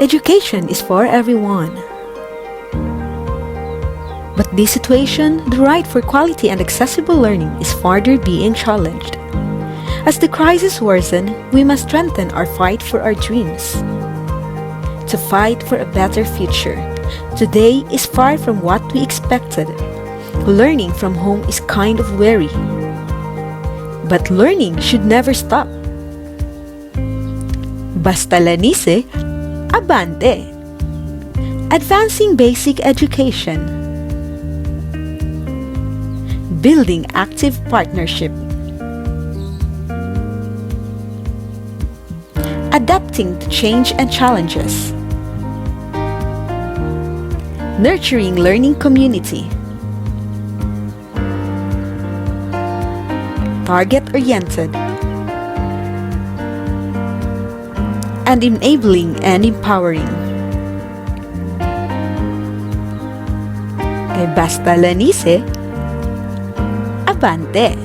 Education is for everyone. But this situation, the right for quality and accessible learning is further being challenged. As the crisis worsens, we must strengthen our fight for our dreams. To fight for a better future, today is far from what we expected. Learning from home is kind of weary. But learning should never stop. Basta Lanise, abante! Advancing basic education. Building active partnership. Adapting to change and challenges. Nurturing learning community. Target-oriented. And enabling and empowering. Kay basta Lanise, abante!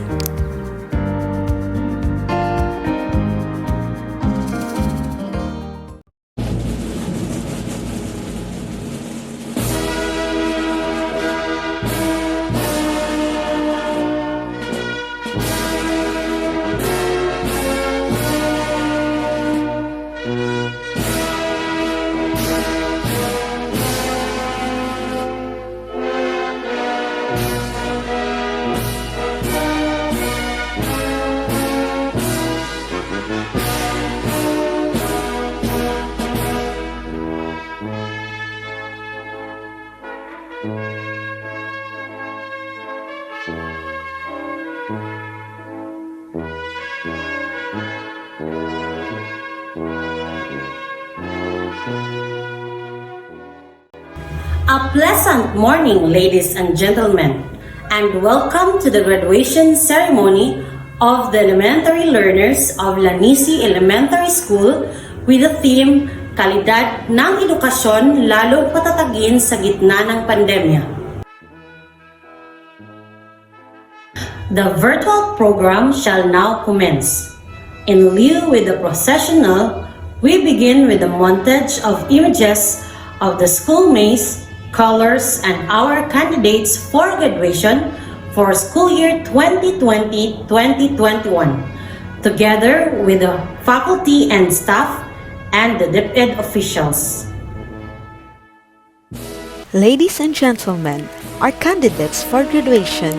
A pleasant morning, ladies and gentlemen, and welcome to the graduation ceremony of the elementary learners of Lanise Elementary School with the theme, Kalidad ng Edukasyon Lalong Patatagin sa Gitna ng Pandemya. The virtual program shall now commence. In lieu with the processional, we begin with a montage of images of the school maze, colors, and our candidates for graduation for school year 2020-2021, together with the faculty and staff and the DepEd officials. Ladies and gentlemen, our candidates for graduation.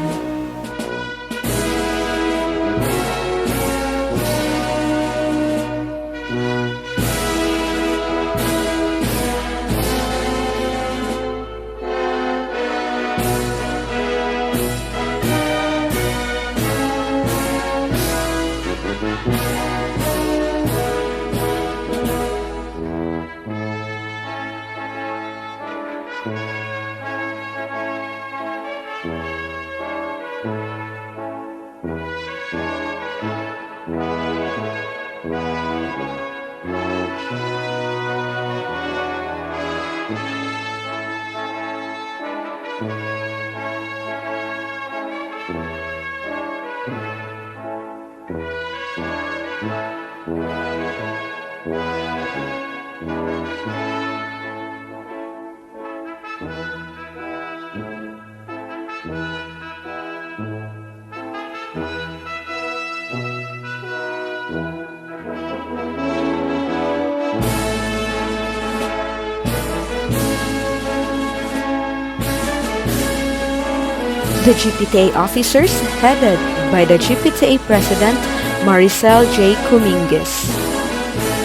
The GPTA officers headed by the GPTA President Maricel J. Cuminguez.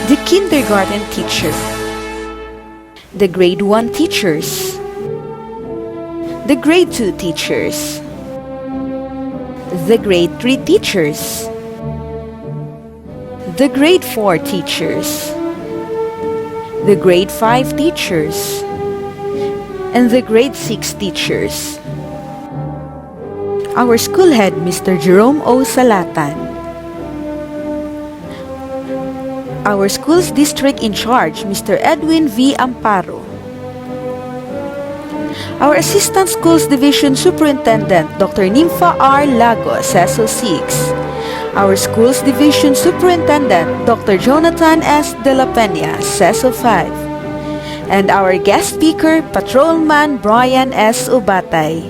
The kindergarten teacher. The grade 1 teachers. The grade 2 teachers. The grade 3 teachers. The grade 4 teachers. The grade 5 teachers. And the grade 6 teachers. Our school head, Mr. Jerome O. Salatan. Our school's district in charge, Mr. Edwin V. Amparo. Our Assistant Schools Division Superintendent, Dr. Nympha R. Lagos, SO 6. Our Schools Division Superintendent, Dr. Jonathan S. De La Peña, SO 5. and our guest speaker, Patrolman Brian S. Ubatay.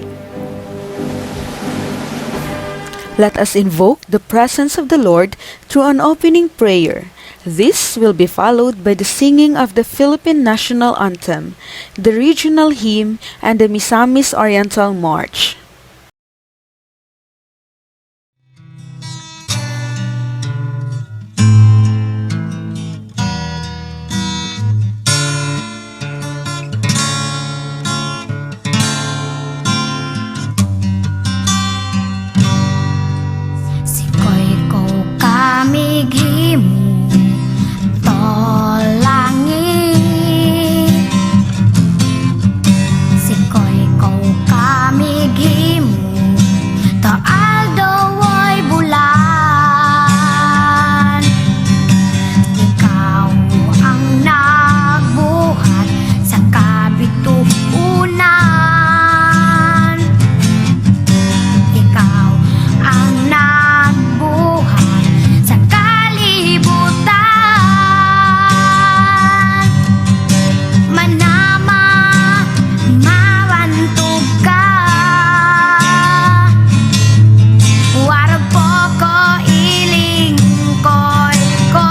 Let us invoke the presence of the Lord through an opening prayer. This will be followed by the singing of the Philippine National Anthem, the regional hymn, and the Misamis Oriental March. Sikoy ko kamigimu langit. Sikoy ko kamigimu aldo ay bulan. Ikaw ang nagbuhat sa kabituunan. Ikaw ang nagbuhat sa kalibutan. Manama, mawantog ka. Warag po ko ilingkoy ko.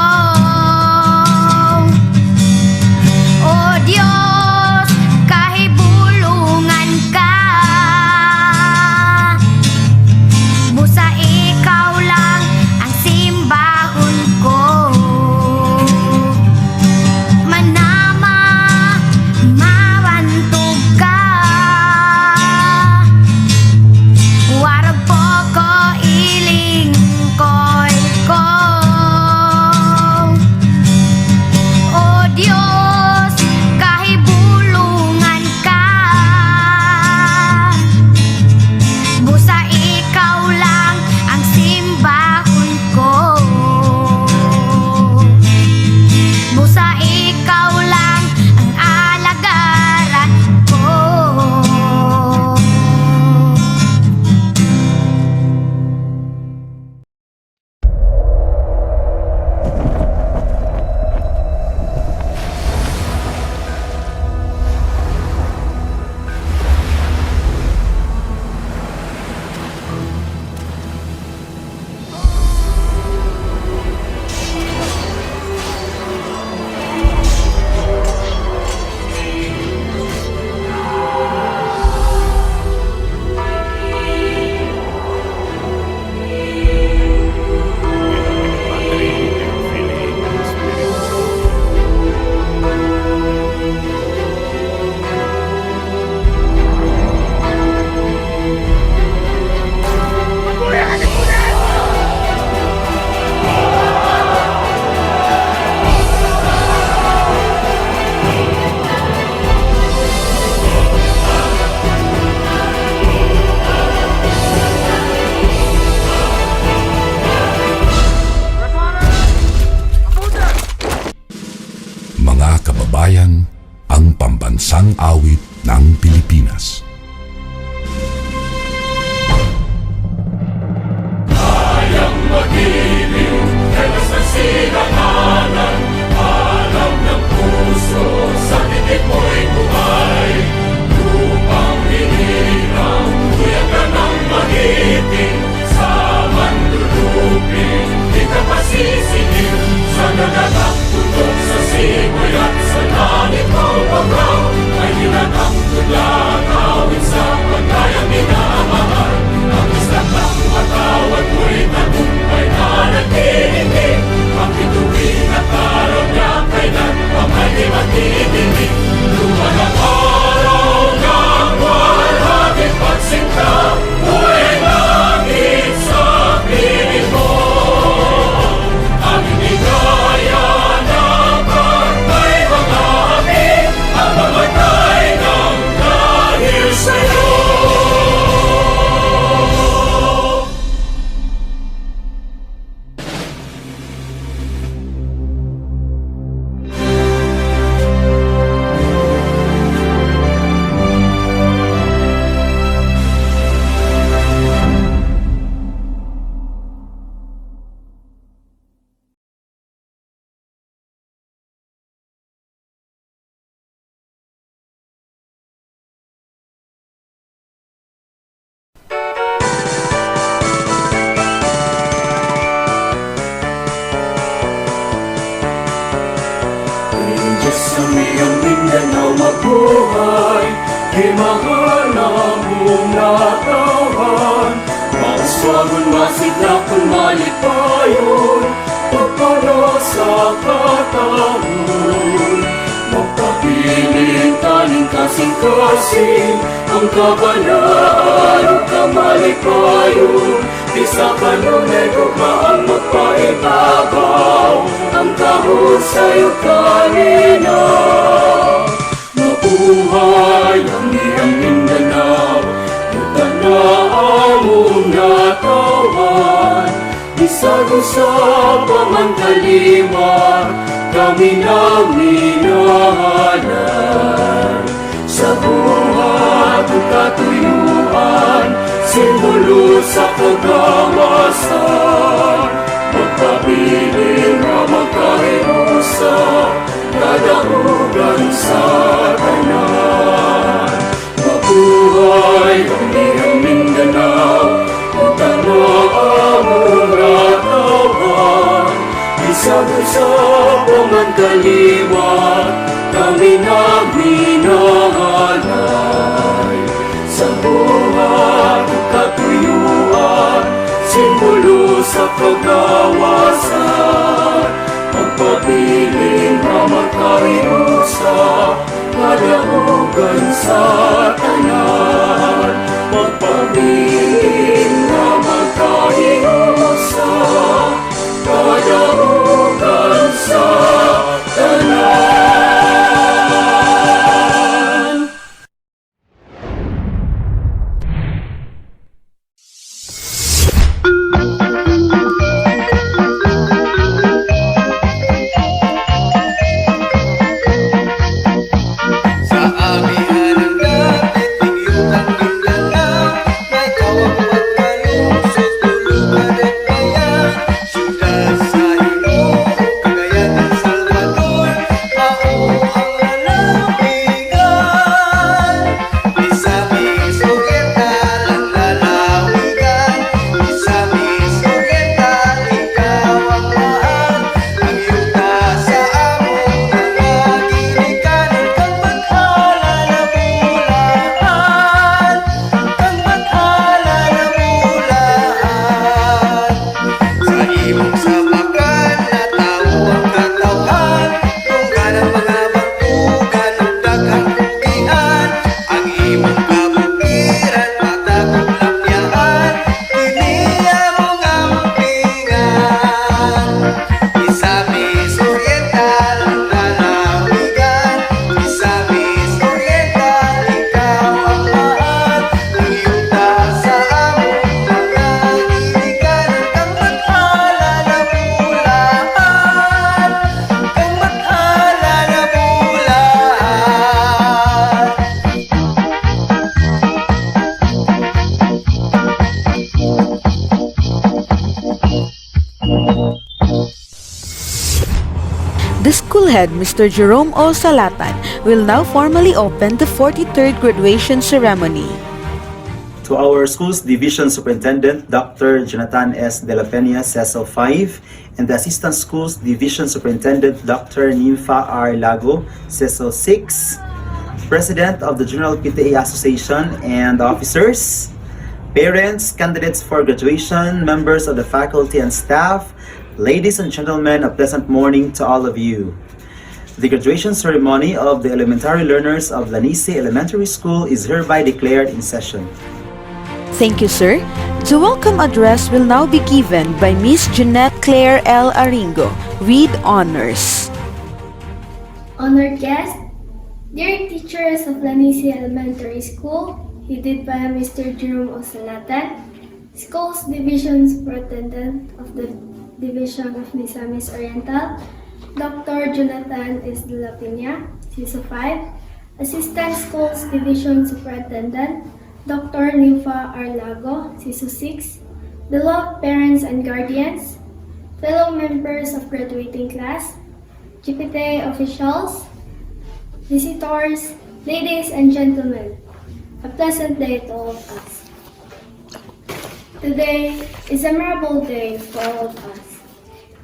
O Diyos, kahibulungan ka. Busa ikaw lang ang simbahon ko. Manama, mawantog ka. Warag po ko ilingkoy ko. O Diyos, kahibulungan ka. Busa ikaw lang ang simbahon ko. Busa ikaw lang ang alagaran ko. Mga kababayan, ang pambansang awit ng Pilipinas. Kayang magiliw, dalas ng silanganan, alam ng puso, sa titik mo'y buhay. Lupang hinirang, tuyag ka ng magiting, sa manlulupin, di ka pasisingil, sa nagalang tutok sa simoy at sa langit mo pagaw, ay nilagang tulakaw. mahal na mong natawan. Mauswagon masigla kung malipayon, pagpala sa katahon. Magpapiling kaning kasing-kasing, ang kabanaan o kamalipayon. Di sa kanunay gugmaan magpaibabaw, ang kahon sa'yo kanina. Mabuhay ang iyong Mindanao, Mindanao mong natawan. Bisag-usap man kalimar, kami na minahalan. Sa buhat ang katuyuan, simbolo sa kagawasan. Magpabiling na magkahirusa, kadaugan sa tanan. Mabuhay ang iyong Mindanao, Mindanao mong natawan. Bisag-usap man kaliwat, kami na minahalay. Sa buhat o katuyuan, simbolo sa kagawasan. Magpapiling na magkahirusa, kadaugan sa tanan. Magpapiling na magkahirusa, kadaugan sa tanan. Sa amihan ng dapit, piniyutang Mindanao, may kawang pagkalungsod, tulugan at bayan. Siyudad sa Hilo, Cagayan at Salvador, mao ang lalawigan. Misamis Oriental ang lalawigan, Misamis Oriental, ikaw ang mahal. Ang yuta sa among mga ginikanan, kang bathala na bulahan, kang bathala na bulahan. Sa imong sabakan, natawo ang katawhan, tunggan ang mga bangkugan, ug daghang kugian. Ang imong kabukiran, matagong lapyahan, kini among ampingan. Misamis Oriental ang lalawigan, Misamis Oriental, ikaw ang mahal. Ang yuta sa among mga ginikanan, kang bathala na bulahan, kang bathala na bulahan. The school head, Mr. Jerome O. Salatan, will now formally open the 43rd graduation ceremony. To our school's division superintendent, Dr. Jonathan S. De La Peña, CESO 5, and the assistant schools division superintendent, Dr. Nympha R. Lago, CESO 6, president of the General PTA Association and officers, parents, candidates for graduation, members of the faculty and staff, ladies and gentlemen, a pleasant morning to all of you. The graduation ceremony of the elementary learners of Lanise Elementary School is hereby declared in session. Thank you, sir. The welcome address will now be given by Miss Jeanette Claire L. Aringo, with honors. Honored guests, dear teachers of Lanise Elementary School, headed by Mr. Jerome Osalatan, Schools Division Superintendent of the Division of Misamis Oriental, Dr. Jonathan S. De La Peña, CISO 5, Assistant Schools Division Superintendent, Dr. Nympha R. Lago, CISO 6, beloved parents and guardians, fellow members of graduating class, GPT officials, visitors, ladies and gentlemen, a pleasant day to all of us. Today is a memorable day for all of us.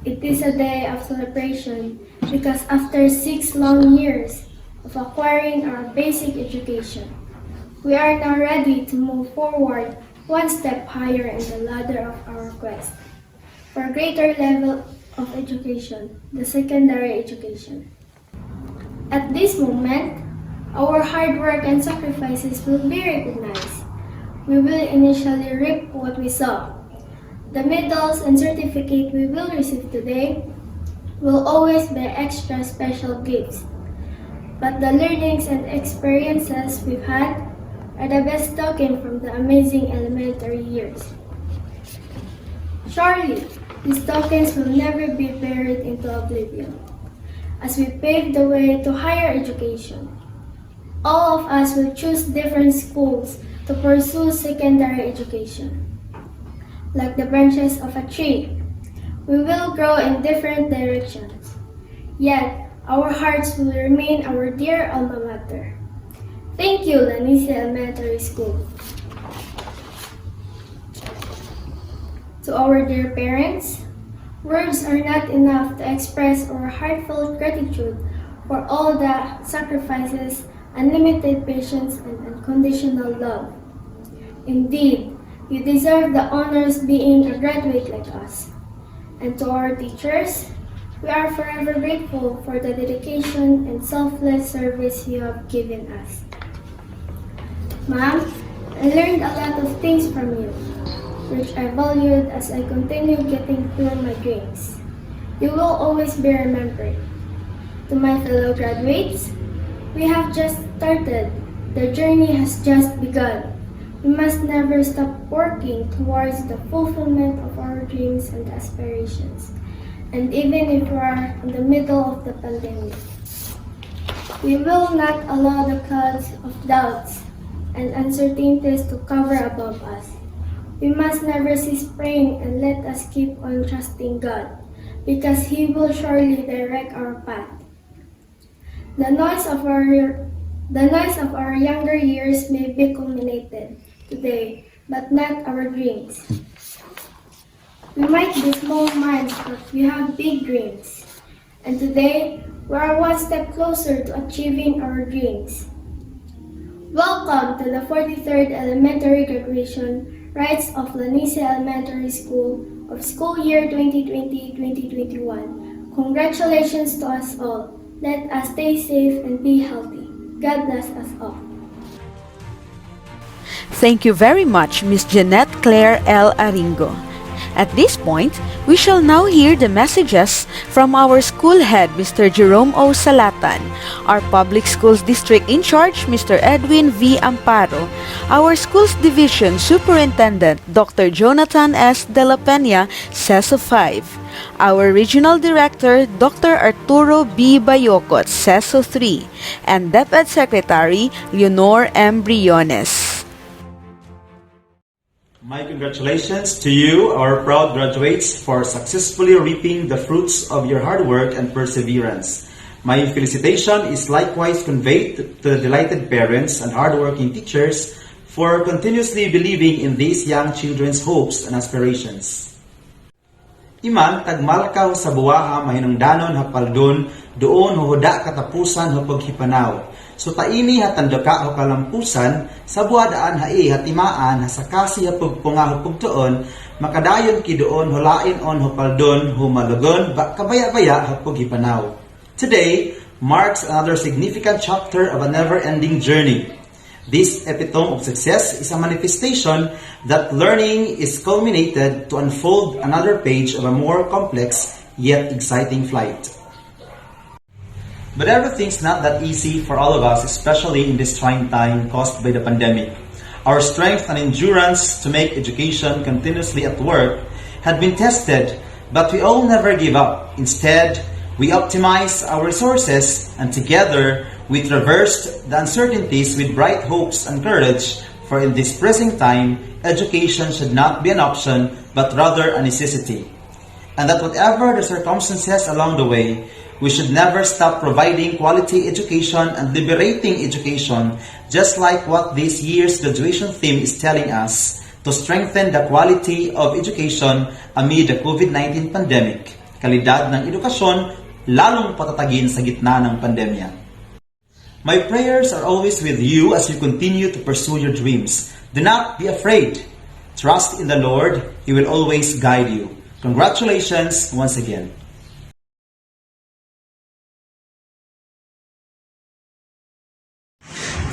It is a day of celebration because after 6 long years of acquiring our basic education, We are now ready to move forward one step higher in the ladder of our quest for a greater level of education, the secondary education. At this moment, our hard work and sacrifices will be recognized. We will initially reap what we sow. The medals and certificate we will receive today will always be extra special gifts. But the learnings and experiences we've had are the best token from the amazing elementary years. Surely, these tokens will never be buried into oblivion as we pave the way to higher education. All of us will choose different schools to pursue secondary education. Like the branches of a tree, we will grow in different directions. Yet, our hearts will remain our dear alma mater. Thank you, Lanise Elementary School. To our dear parents, words are not enough to express our heartfelt gratitude for all the sacrifices, unlimited patience, and unconditional love. Indeed, you deserve the honors being a graduate like us. And to our teachers, we are forever grateful for the dedication and selfless service you have given us. Ma'am, I learned a lot of things from you, which I valued as I continue getting through my dreams. You will always be remembered. To my fellow graduates, we have just started. The journey has just begun. We must never stop working towards the fulfillment of our dreams and aspirations. And even if we are in the middle of the pandemic, we will not allow the clouds of doubts and uncertainties to cover above us. We must never cease praying and let us keep on trusting God, because He will surely direct our path. The noise of our younger years may be culminated today, but not our dreams. We might be small minds, but we have big dreams. And today, we are one step closer to achieving our dreams. Welcome to the 43rd Elementary Graduation Rites of Lanise Elementary School of School Year 2020-2021. Congratulations to us all. Let us stay safe and be healthy. God bless us all. Thank you very much, Miss Jeanette Claire L. Aringo. At this point, we shall now hear the messages from our school head, Mr. Jerome O. Salatan, our public schools district in charge, Mr. Edwin V. Amparo, our schools division superintendent, Dr. Jonathan S. De La Peña, CESO 5, our regional director, Dr. Arturo B. Bayocot, CESO 3, and DepEd Secretary, Leonor M. Briones. My congratulations to you, our proud graduates, for successfully reaping the fruits of your hard work and perseverance. My felicitation is likewise conveyed to the delighted parents and hardworking teachers for continuously believing in these young children's hopes and aspirations. Iman, tagmalakaw sa buwaha mahinungdanon hapaldon, doon huhuda katapusan hapag hipanaw. So taini hatandaka ho kalampusan, sa buwadaan hai hatimaan hasakasi hapag punga hapag tuon, makadayon ki doon hulain on hapaldon humalugon ba kabaya-baya hapag hipanaw. Today marks another significant chapter of a never-ending journey. This epitome of success is a manifestation that learning is culminated to unfold another page of a more complex yet exciting flight. But everything's not that easy for all of us, especially in this trying time caused by the pandemic. Our strength and endurance to make education continuously at work had been tested, but we all never give up. Instead, we optimize our resources, and together we traversed the uncertainties with bright hopes and courage, for in this pressing time, education should not be an option, but rather a necessity. And that whatever the circumstances along the way, we should never stop providing quality education and liberating education, just like what this year's graduation theme is telling us, to strengthen the quality of education amid the COVID-19 pandemic. Kalidad ng edukasyon, lalong patatagin sa gitna ng pandemya. My prayers are always with you as you continue to pursue your dreams. Do not be afraid. Trust in the Lord. He will always guide you. Congratulations once again.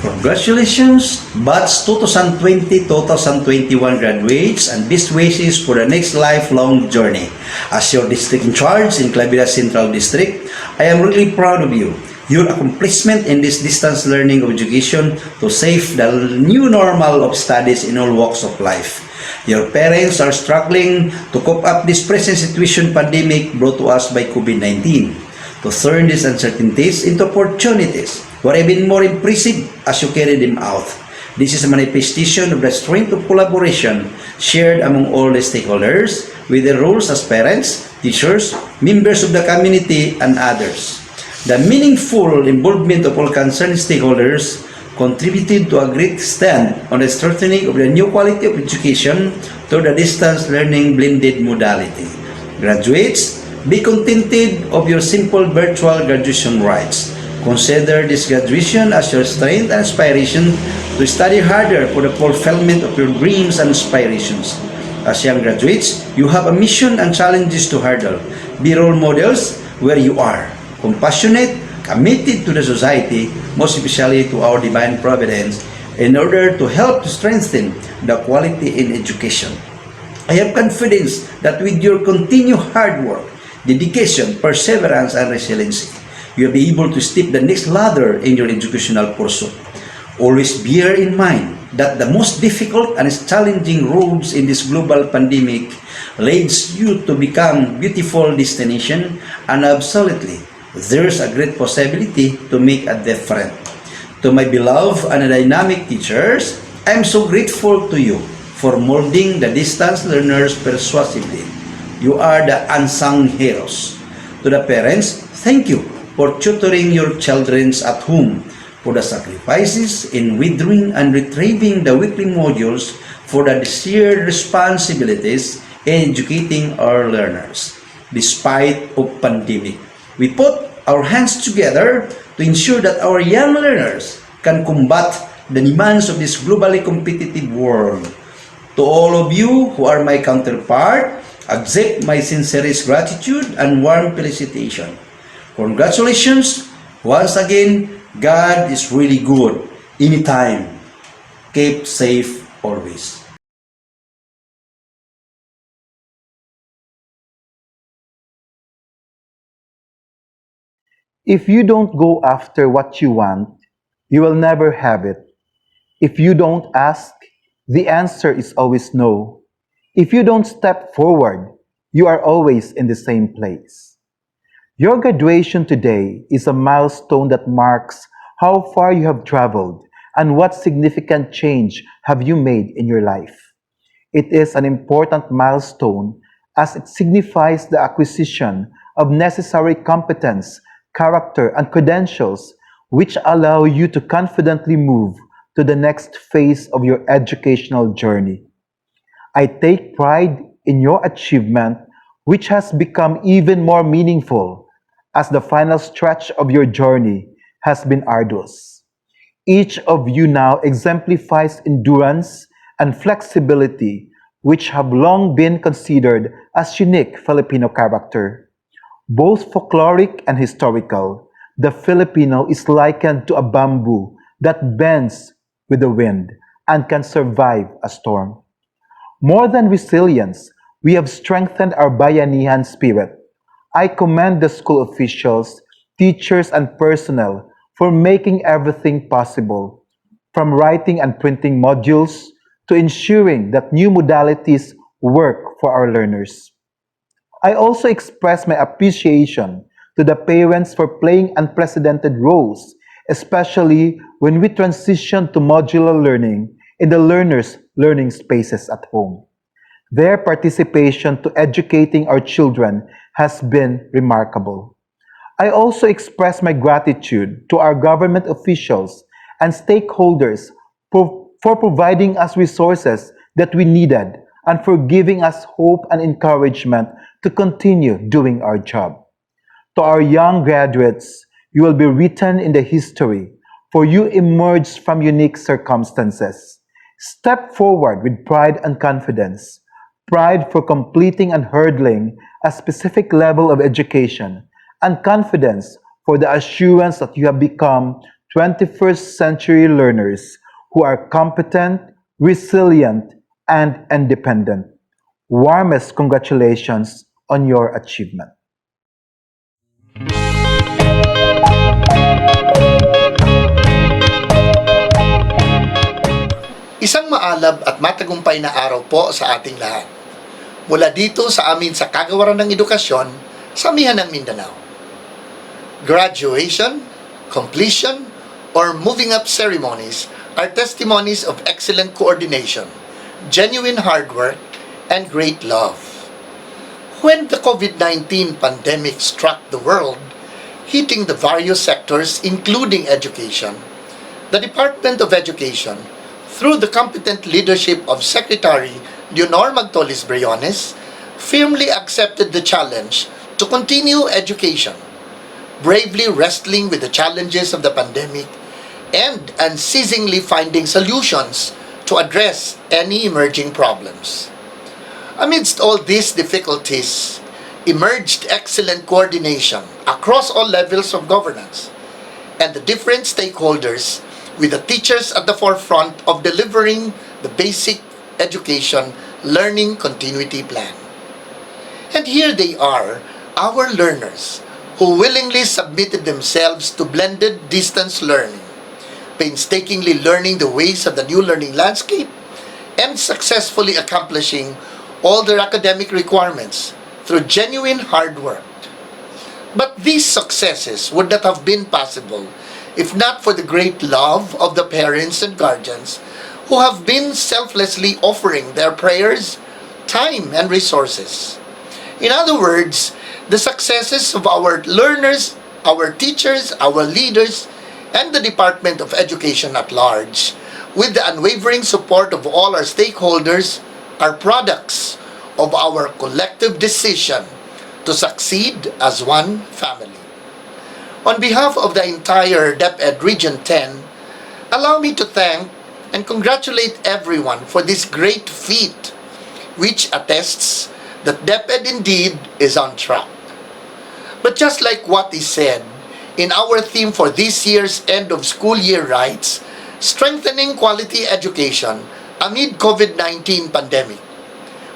Congratulations, Batch 2020-2021 graduates, and best wishes for the next lifelong journey. As your district in charge in Clavira Central District, I am really proud of you. Your accomplishment in this distance learning of education to save the new normal of studies in all walks of life. Your parents are struggling to cope up this present situation pandemic brought to us by COVID-19. To turn these uncertainties into opportunities, were even more impressive as you carry them out. This is a manifestation of the strength of collaboration shared among all the stakeholders with their roles as parents, teachers, members of the community, and others. The meaningful involvement of all concerned stakeholders contributed to a great extent on the strengthening of the new quality of education through the distance learning blended modality. Graduates, be contented of your simple virtual graduation rites. Consider this graduation as your strength and inspiration to study harder for the fulfillment of your dreams and aspirations. As young graduates, you have a mission and challenges to hurdle. Be role models where you are, compassionate, committed to the society, most especially to our divine providence, in order to help to strengthen the quality in education. I have confidence that with your continued hard work, dedication, perseverance, and resiliency, you'll be able to step the next ladder in your educational pursuit. Always bear in mind that the most difficult and challenging roads in this global pandemic leads you to become beautiful destination, and absolutely there's a great possibility to make a difference. To my beloved and dynamic teachers, I'm so grateful to you for molding the distance learners persuasively. You are the unsung heroes. To the parents, thank you for tutoring your children at home, for the sacrifices in withdrawing and retrieving the weekly modules, for the shared responsibilities in educating our learners. Despite of pandemic, we put our hands together to ensure that our young learners can combat the demands of this globally competitive world. To all of you who are my counterpart, accept my sincerest gratitude and warm felicitation. Congratulations! Once again, God is really good anytime. Keep safe always. If you don't go after what you want, you will never have it. If you don't ask, the answer is always no. If you don't step forward, you are always in the same place. Your graduation today is a milestone that marks how far you have traveled and what significant change have you made in your life. It is an important milestone as it signifies the acquisition of necessary competence, character, and credentials which allow you to confidently move to the next phase of your educational journey. I take pride in your achievement, which has become even more meaningful as the final stretch of your journey has been arduous. Each of you now exemplifies endurance and flexibility, which have long been considered as unique Filipino character. Both folkloric and historical, the Filipino is likened to a bamboo that bends with the wind and can survive a storm. More than resilience, we have strengthened our bayanihan spirit. I commend the school officials, teachers, and personnel for making everything possible, from writing and printing modules to ensuring that new modalities work for our learners. I also express my appreciation to the parents for playing unprecedented roles, especially when we transition to modular learning in the learners' learning spaces at home. Their participation to educating our children has been remarkable. I also express my gratitude to our government officials and stakeholders for providing us resources that we needed and for giving us hope and encouragement to continue doing our job. To our young graduates, you will be written in the history, for you emerged from unique circumstances. Step forward with pride and confidence. Pride for completing and hurdling a specific level of education, and confidence for the assurance that you have become 21st century learners who are competent, resilient, and independent. Warmest congratulations on your achievement. Isang maalab at matagumpay na araw po sa ating lahat. Mula dito sa amin sa Kagawaran ng Edukasyon sa Amihan ng Mindanao. Graduation, completion, or moving up ceremonies are testimonies of excellent coordination, genuine hard work, and great love. When the COVID-19 pandemic struck the world, hitting the various sectors including education, the Department of Education, through the competent leadership of Secretary Leonor Magtolis Briones, firmly accepted the challenge to continue education, bravely wrestling with the challenges of the pandemic and unceasingly finding solutions to address any emerging problems. Amidst all these difficulties, emerged excellent coordination across all levels of governance and the different stakeholders, with the teachers at the forefront of delivering the basic education learning continuity plan. And here they are, our learners, who willingly submitted themselves to blended distance learning, painstakingly learning the ways of the new learning landscape, and successfully accomplishing all their academic requirements through genuine hard work. But these successes would not have been possible if not for the great love of the parents and guardians who have been selflessly offering their prayers, time, and resources. In other words, the successes of our learners, our teachers, our leaders, and the Department of Education at large, with the unwavering support of all our stakeholders, are products of our collective decision to succeed as one family. On behalf of the entire DepEd Region 10, allow me to thank and congratulate everyone for this great feat, which attests that DepEd indeed is on track. But just like what is said in our theme for this year's end of school year rites, strengthening quality education amid COVID-19 pandemic,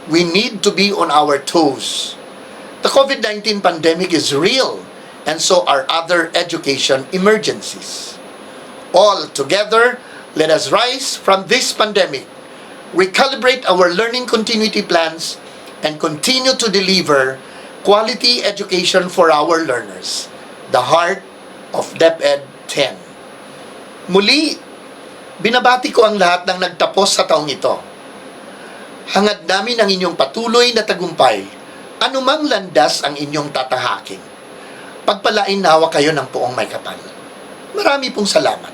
we need to be on our toes. The COVID-19 pandemic is real, and so are other education emergencies. All together, let us rise from this pandemic, recalibrate our learning continuity plans, and continue to deliver quality education for our learners, the heart of DepEd 10. Muli, binabati ko ang lahat ng nagtapos sa taong ito. Hangad namin ang inyong patuloy na tagumpay, anumang landas ang inyong tatahakin. Pagpalain nawa kayo ng poong may kapal. Marami pong salamat.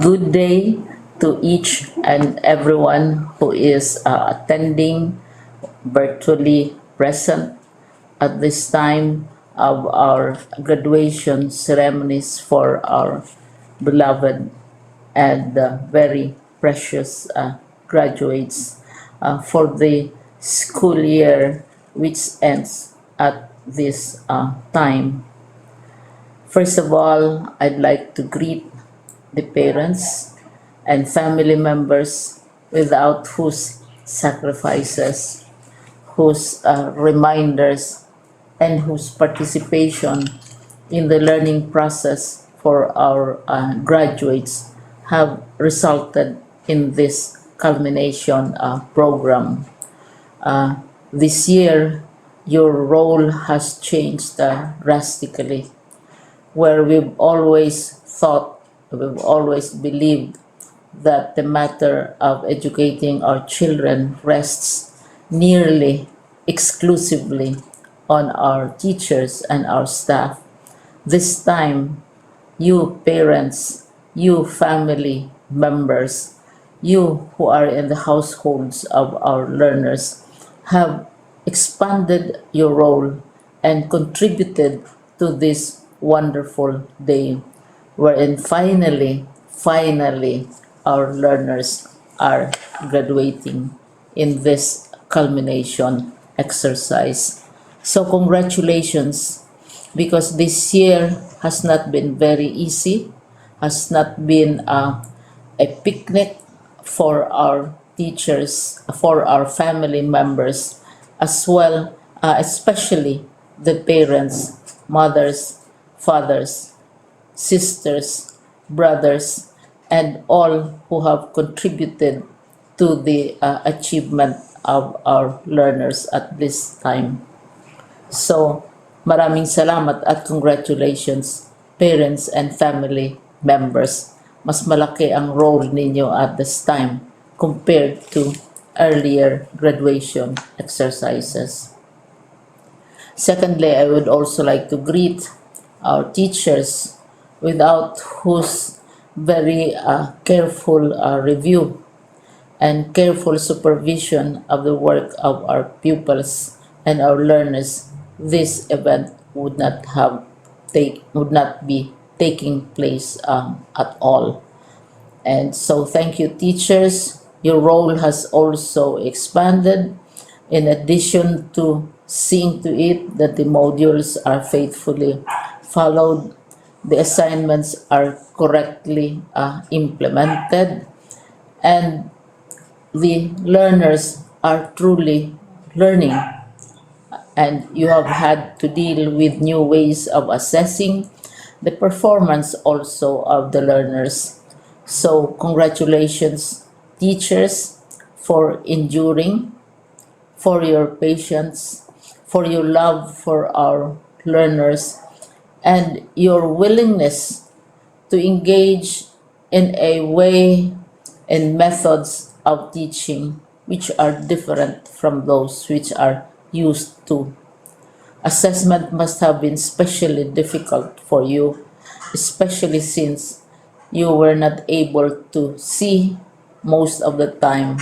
Good day to each and everyone who is attending virtually present at this time of our graduation ceremonies for our beloved and very precious graduates for the school year which ends at this time. First of all, I'd like to greet the parents and family members without whose sacrifices, whose reminders, and whose participation in the learning process for our graduates have resulted in this culmination program. This year, your role has changed drastically, where we've always believed that the matter of educating our children rests nearly exclusively on our teachers and our staff. This time, you parents, you family members, you who are in the households of our learners have expanded your role and contributed to this wonderful day wherein finally, our learners are graduating in this culmination exercise. So congratulations, because this year has not been very easy, has not been a picnic for our teachers, for our family members, as well, especially the parents, mothers, fathers, sisters, brothers, and all who have contributed to the achievement of our learners at this time. So, maraming salamat at congratulations, parents and family members. Mas malaki ang role ninyo at this time compared to earlier graduation exercises. Secondly, I would also like to greet our teachers, without whose very careful review and careful supervision of the work of our pupils and our learners, this event would not be taking place at all. And so thank you, teachers. Your role has also expanded. In addition to seeing to it that the modules are faithfully followed, the assignments are correctly implemented, and the learners are truly learning, and you have had to deal with new ways of assessing the performance also of the learners. So congratulations, teachers, for enduring, for your patience, for your love for our learners, and your willingness to engage in a way and methods of teaching which are different from those which are used to. Assessment must have been especially difficult for you, especially since you were not able to see most of the time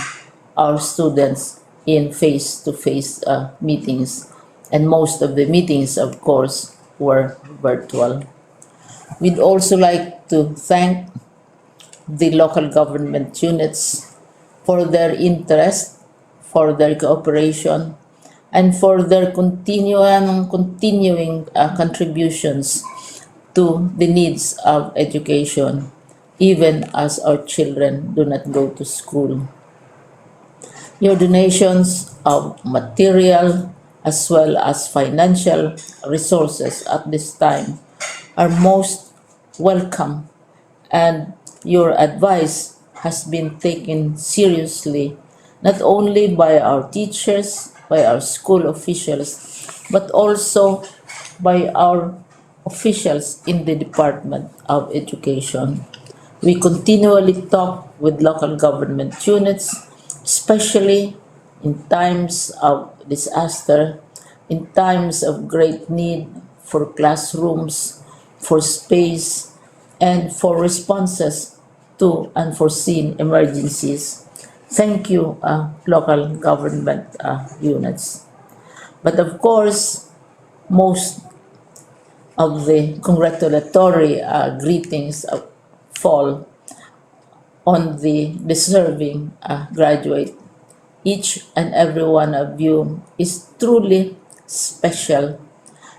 our students in face-to-face meetings, and most of the meetings, of course, were virtual. We'd also like to thank the local government units for their interest, for their cooperation, and for their continuing contributions to the needs of education, even as our children do not go to school. Your donations of material as well as financial resources at this time are most welcome, and your advice has been taken seriously not only by our teachers, by our school officials, but also by our officials in the Department of Education. We continually talk with local government units, especially in times of disaster, in times of great need for classrooms, for space, and for responses to unforeseen emergencies. Thank you, local government units. But of course, most of the congratulatory greetings fall on the deserving graduate. Each and every one of you is truly special.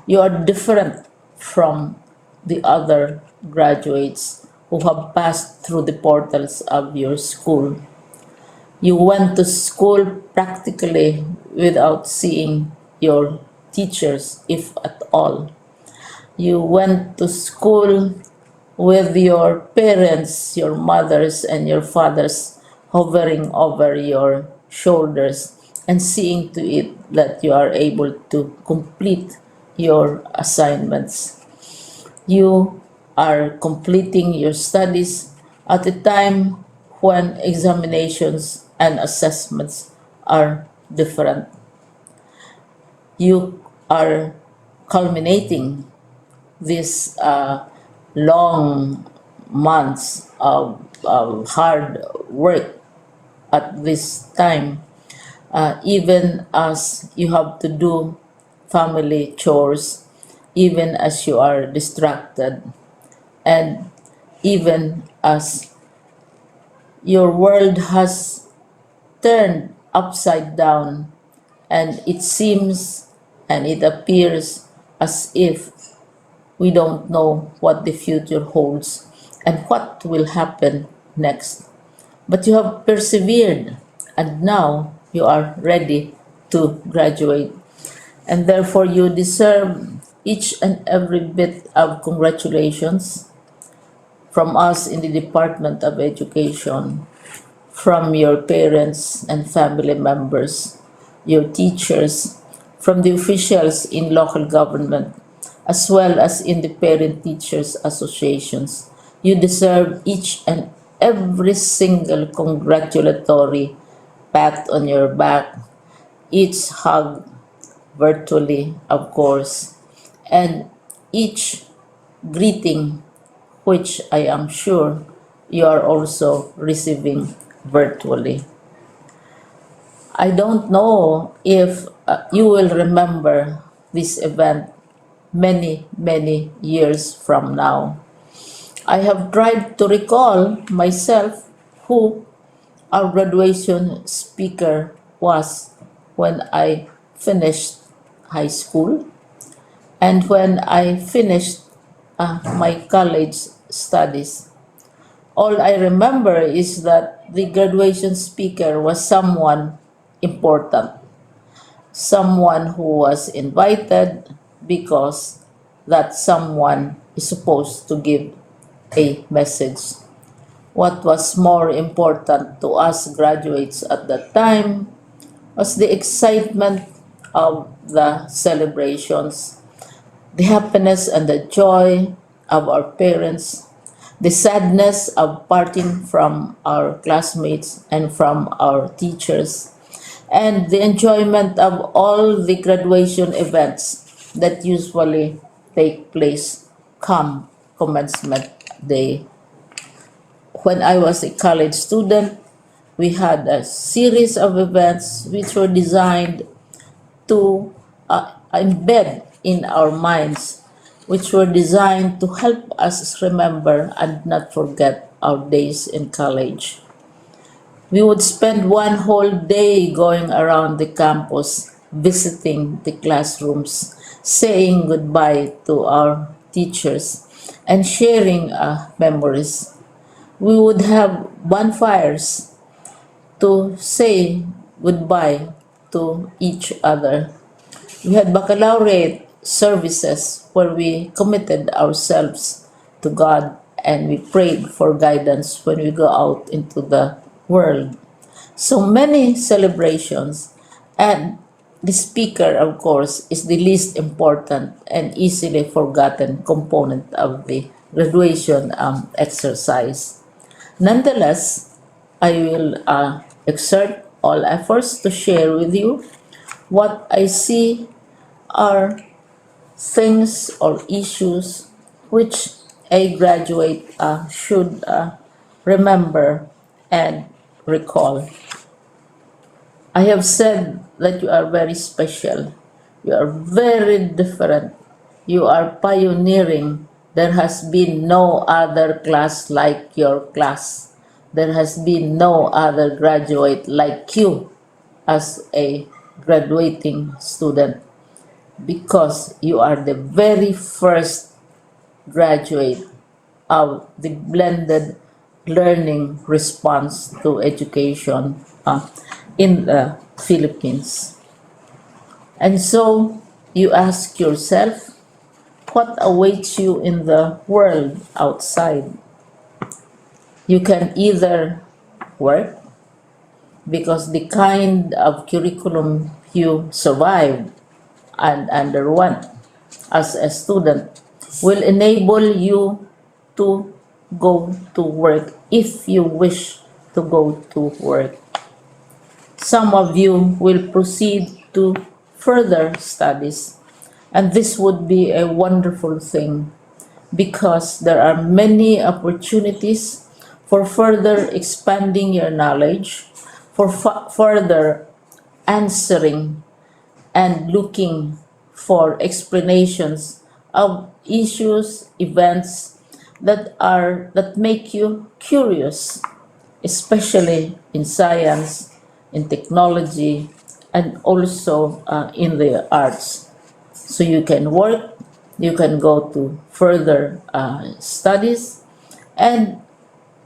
You are different from the other graduates who have passed through the portals of your school. You went to school practically without seeing your teachers, if at all. You went to school with your parents, your mothers, and your fathers hovering over your shoulders and seeing to it that you are able to complete your assignments. You are completing your studies at a time when examinations and assessments are different. You are culminating these long months of hard work at this time, even as you have to do family chores, even as you are distracted, and even as your world has turned upside down, and it seems and it appears as if we don't know what the future holds and what will happen next. But you have persevered, and now you are ready to graduate. And therefore, you deserve each and every bit of congratulations from us in the Department of Education, from your parents and family members, your teachers, from the officials in local government, as well as in the parent teachers associations. You deserve each and every single congratulatory pat on your back, each hug virtually, of course, and each greeting, which I am sure you are also receiving virtually. I don't know if you will remember this event many, many years from now. I have tried to recall myself who our graduation speaker was when I finished high school and when I finished my college studies. All I remember is that the graduation speaker was someone important, someone who was invited because that someone is supposed to give a message. What was more important to us graduates at that time was the excitement of the celebrations, the happiness and the joy of our parents, the sadness of parting from our classmates and from our teachers, and the enjoyment of all the graduation events that usually take place come commencement day. When I was a college student, we had a series of events which were designed to embed in our minds, which were designed to help us remember and not forget our days in college. We would spend one whole day going around the campus, visiting the classrooms, saying goodbye to our teachers, and sharing memories. We would have bonfires to say goodbye to each other. We had baccalaureate services where we committed ourselves to God and we prayed for guidance when we go out into the world. So many celebrations, and the speaker, of course, is the least important and easily forgotten component of the graduation exercise. Nonetheless, I will exert all efforts to share with you what I see are things or issues which a graduate should remember and recall. I have said that you are very special. You are very different. You are pioneering. There has been no other class like your class. There has been no other graduate like you as a graduating student because you are the very first graduate of the blended learning response to education in the Philippines. And so you ask yourself, what awaits you in the world outside? You can either work because the kind of curriculum you survived and underwent as a student will enable you to go to work if you wish to go to work. Some of you will proceed to further studies And this would be a wonderful thing because there are many opportunities for further expanding your knowledge, for further answering and looking for explanations of issues, events that make you curious, especially in science, in technology, and also in the arts. So you can work, you can go to further studies, and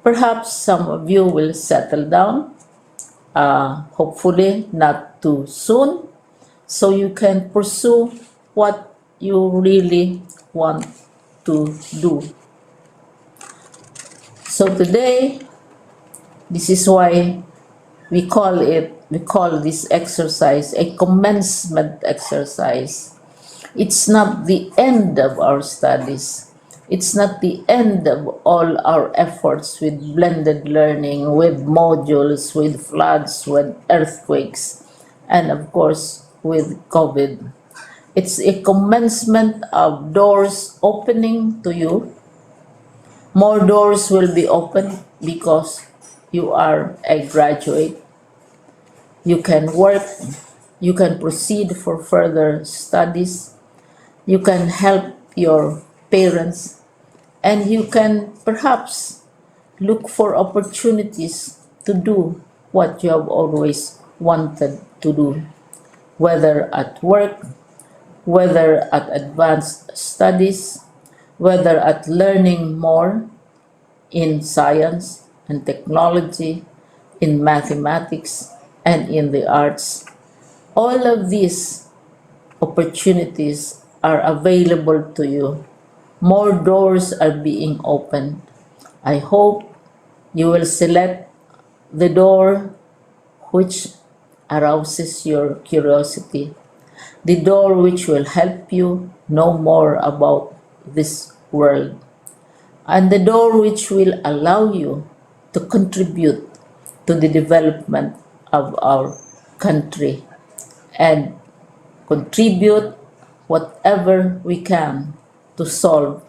perhaps some of you will settle down, hopefully not too soon, so you can pursue what you really want to do. So today, this is why we call this exercise a commencement exercise. It's not the end of our studies. It's not the end of all our efforts with blended learning, with modules, with floods, with earthquakes, and of course with COVID. It's a commencement of doors opening to you. More doors will be opened because you are a graduate. You can work, you can proceed for further studies, you can help your parents, and you can perhaps look for opportunities to do what you have always wanted to do, whether at work, whether at advanced studies, whether at learning more in science and technology, in mathematics, and in the arts. All of these opportunities are available to you. More doors are being opened. I hope you will select the door which arouses your curiosity, the door which will help you know more about this world, and the door which will allow you to contribute to the development of our country and contribute whatever we can to solve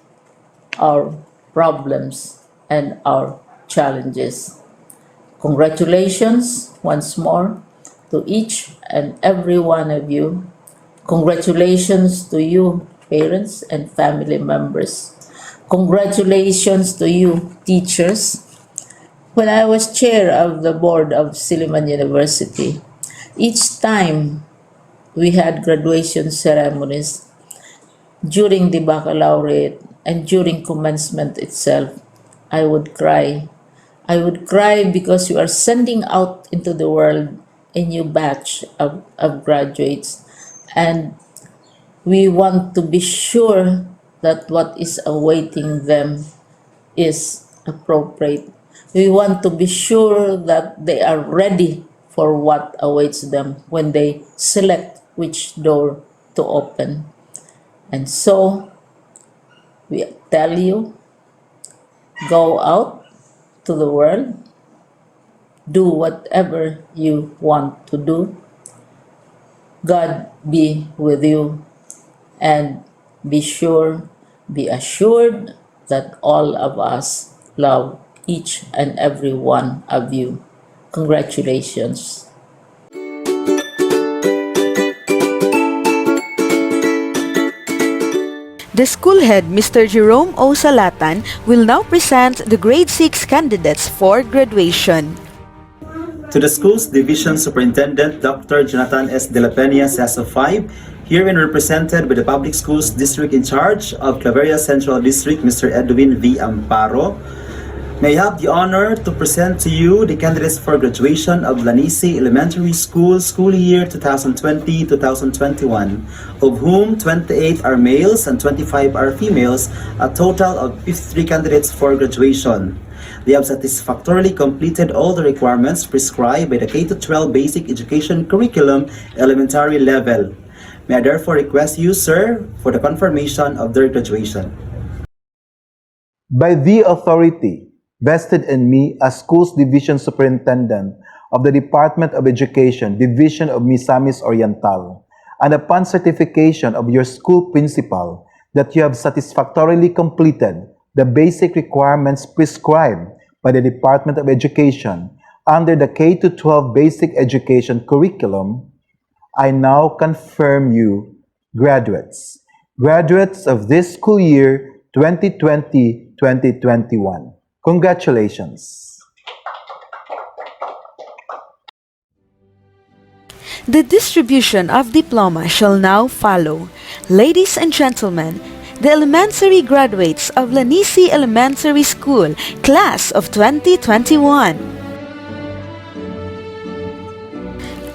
our problems and our challenges. Congratulations once more to each and every one of you. Congratulations to you, parents and family members. Congratulations to you, teachers. When I was chair of the board of Silliman University, each time we had graduation ceremonies during the baccalaureate and during commencement itself, I would cry. I would cry because you are sending out into the world a new batch of graduates, and we want to be sure that what is awaiting them is appropriate. We want to be sure that they are ready for what awaits them when they select which door to open. And so we tell you, go out to the world, do whatever you want to do. God be with you, and be sure, be assured that all of us love each and every one of you. Congratulations. The school head, Mr. Jerome O. Salatan, will now present the grade 6 candidates for graduation. To the school's division superintendent, Dr. Jonathan S. De La Peña, SESO 5, herein represented by the public schools district in charge of Claveria Central District, Mr. Edwin V. Amparo. May I have the honor to present to you the candidates for graduation of Lanise Elementary School school year 2020-2021, of whom 28 are males and 25 are females, a total of 53 candidates for graduation. They have satisfactorily completed all the requirements prescribed by the K-12 Basic Education Curriculum elementary level. May I therefore request you, sir, for the confirmation of their graduation. By the authority vested in me as Schools Division Superintendent of the Department of Education, Division of Misamis Oriental, and upon certification of your school principal that you have satisfactorily completed the basic requirements prescribed by the Department of Education under the K-12 Basic Education Curriculum, I now confirm you graduates. Graduates of this school year 2020-2021. Congratulations. The distribution of diploma shall now follow. Ladies and gentlemen, the elementary graduates of Lanise Elementary School, Class of 2021.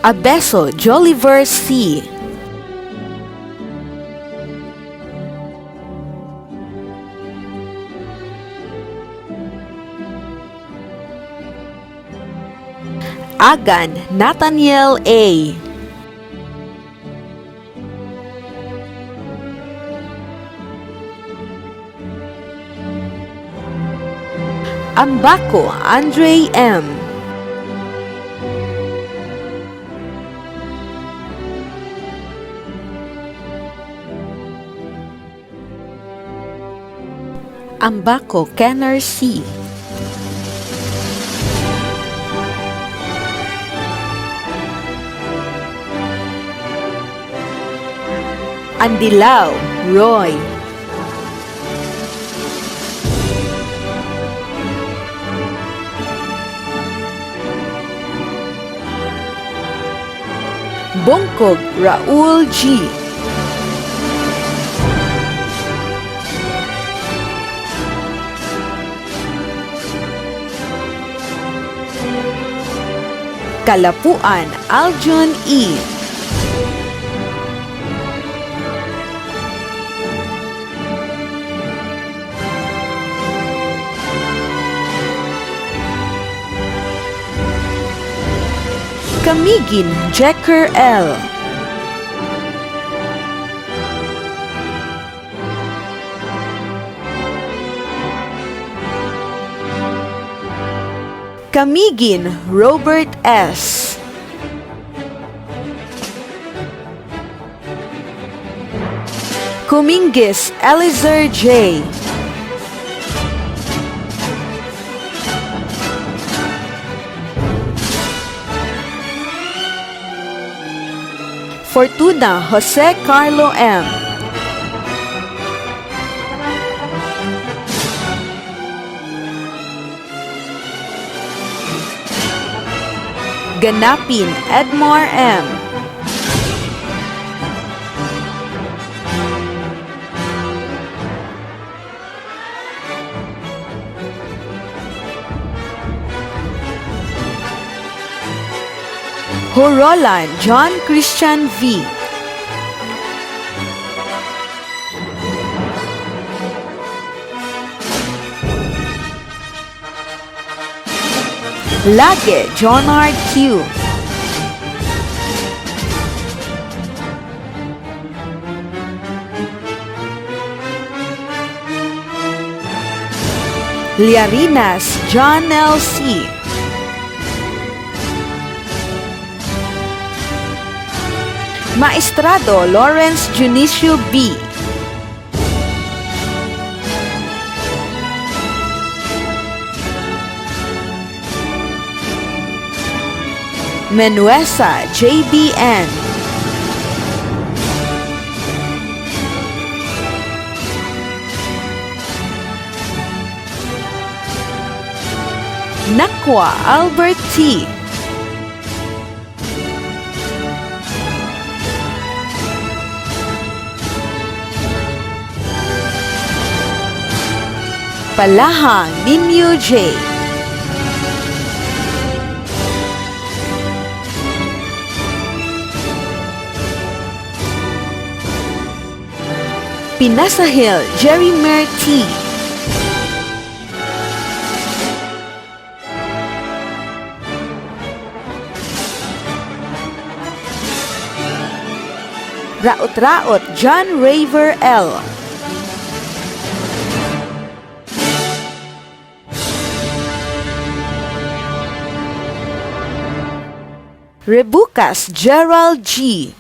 Abeso Joliver C. Agan Nathaniel A. Ambaco Andre M. Ambaco Kenner C. Andilao Roy. Bongkog Raul G. Kalapuan Aljun E. Kamigin Jecker L. Kamigin Robert S. Kumingis Elizer J. Fortuna Jose Carlo M. Ganapin Edmar M. Horolan John Christian V. Lage Jonard Q. Liarinas John L. C. Maestrado Lawrence Junicio B. Menuesa JBN. Nakwa Albert T. Palahang Ninyo J. Pinasahil Jerry Mer T. Raot-Raot John Raver L. Rebucas Gerald G.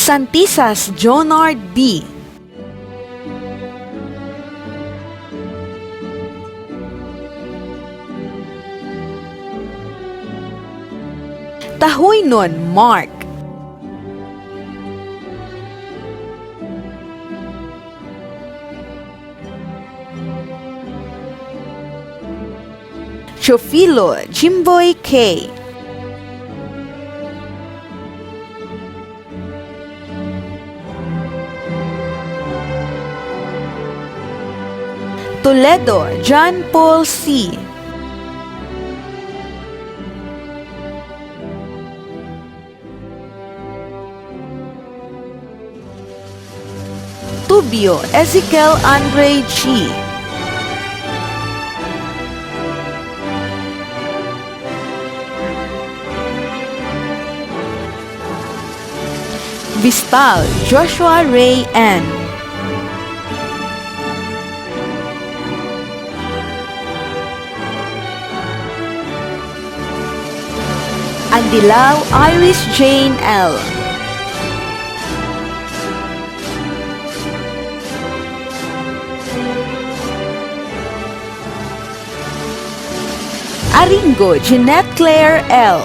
Santisas Jonard B. Tahoynon Mark. Chofilo Jimboy K. Toledo John Paul C. Tubio Ezekiel Andre G. Vistal Joshua Ray N. Andilao Iris Jane L. Aringo Jeanette Claire L.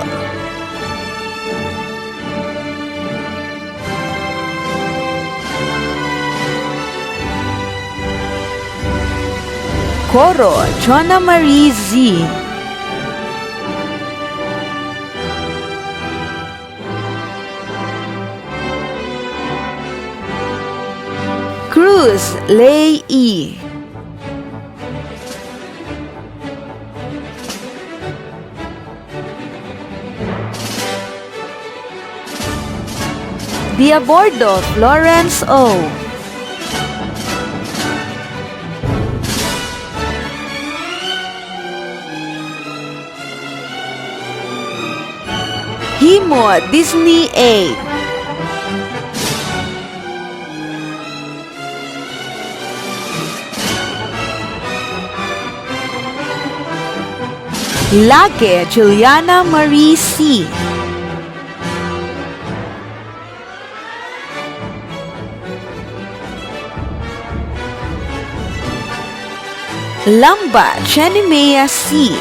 Coro Jonna Marie Z. Cruz Lay E. Diabordo Florence O. Himo Disney A. Lage Juliana Marie C. Lamba Chenimea C.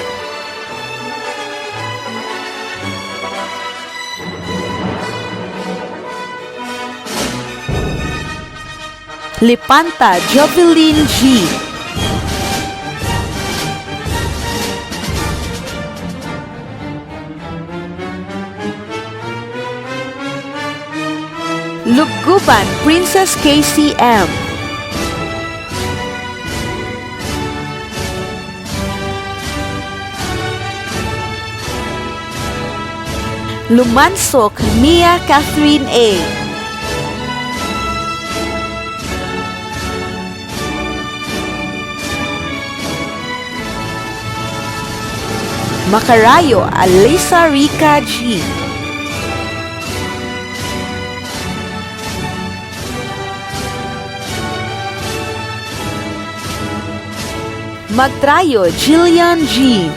Lipanta Jovelyn G. Lugguban Princess KCM. Lumansok Mia Catherine A. Macarayo Alisa Rica G. Magtrayo Jillian G.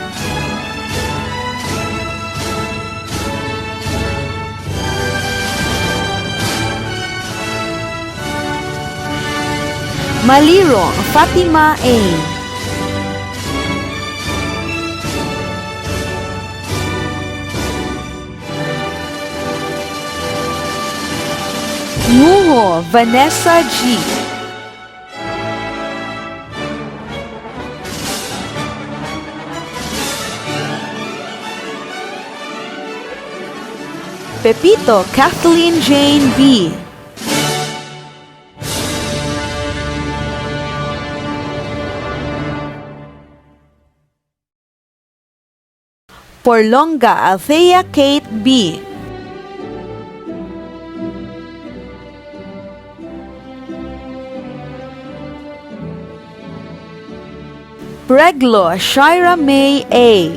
Malirong Fatima A. Nguho Vanessa G. Pepito Kathleen Jane B. Porlonga Althea Kate B. Preglo Shira May A.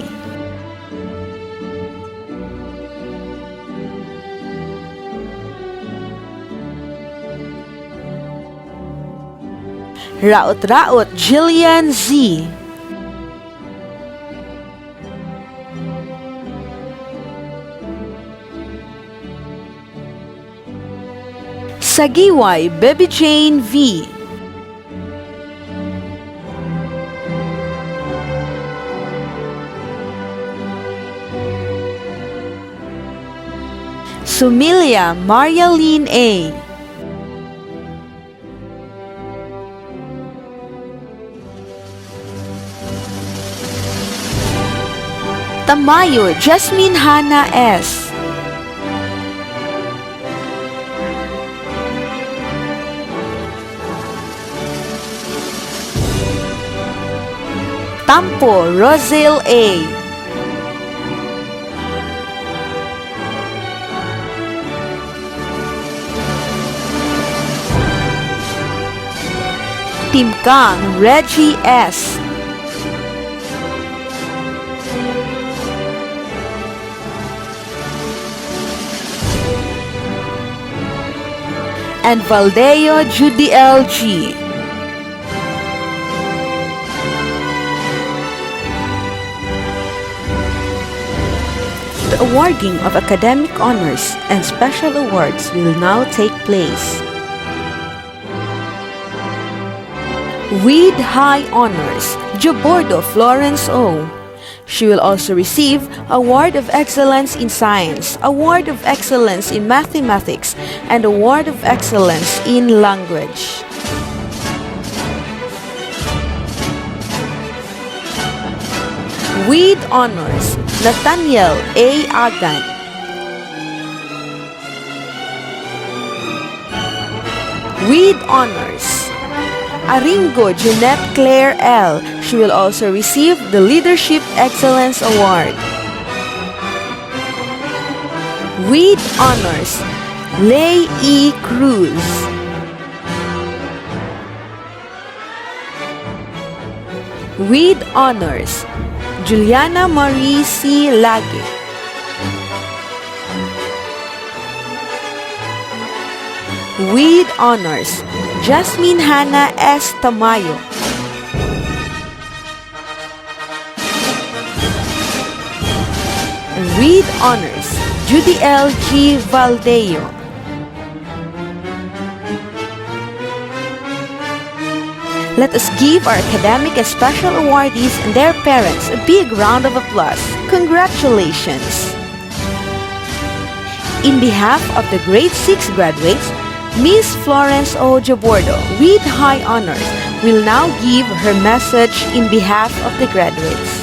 Raot-Raot Jillian Z. Sagiway Baby Jane V. Sumilia Marialine A. Tamayo Jasmine Hana S. Tampo Rosel A. Timkang Reggie S. and Valdeo Judy LG. The awarding of academic honors and special awards will now take place. With high honors, Jobordo Florence O. She will also receive Award of Excellence in Science, Award of Excellence in Mathematics, and Award of Excellence in Language. With honors, Nathaniel A. Agan. With honors, Aringo Jeanette Claire L. She will also receive the Leadership Excellence Award. With honors, Lay E. Cruz. With honors, Juliana Marie C. Lage. With honors, Jasmine Hannah S. Tamayo. With honors, Judy L. G. Valdeo. Let us give our academic and special awardees and their parents a big round of applause. Congratulations! In behalf of the grade 6 graduates, Miss Florence O. Jobordo, with high honors, will now give her message in behalf of the graduates.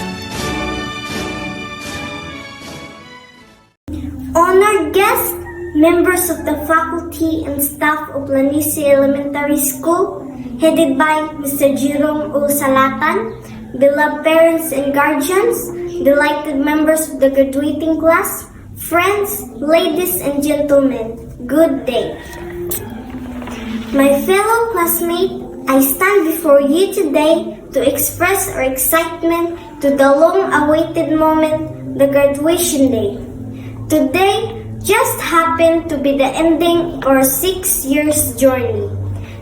Honored guests, members of the faculty and staff of Lanise Elementary School, headed by Mr. Jerome O. Salatan, beloved parents and guardians, delighted members of the graduating class, friends, ladies and gentlemen, good day. My fellow classmates, I stand before you today to express our excitement to the long-awaited moment, the graduation day. Today just happened to be the ending of our 6 years journey.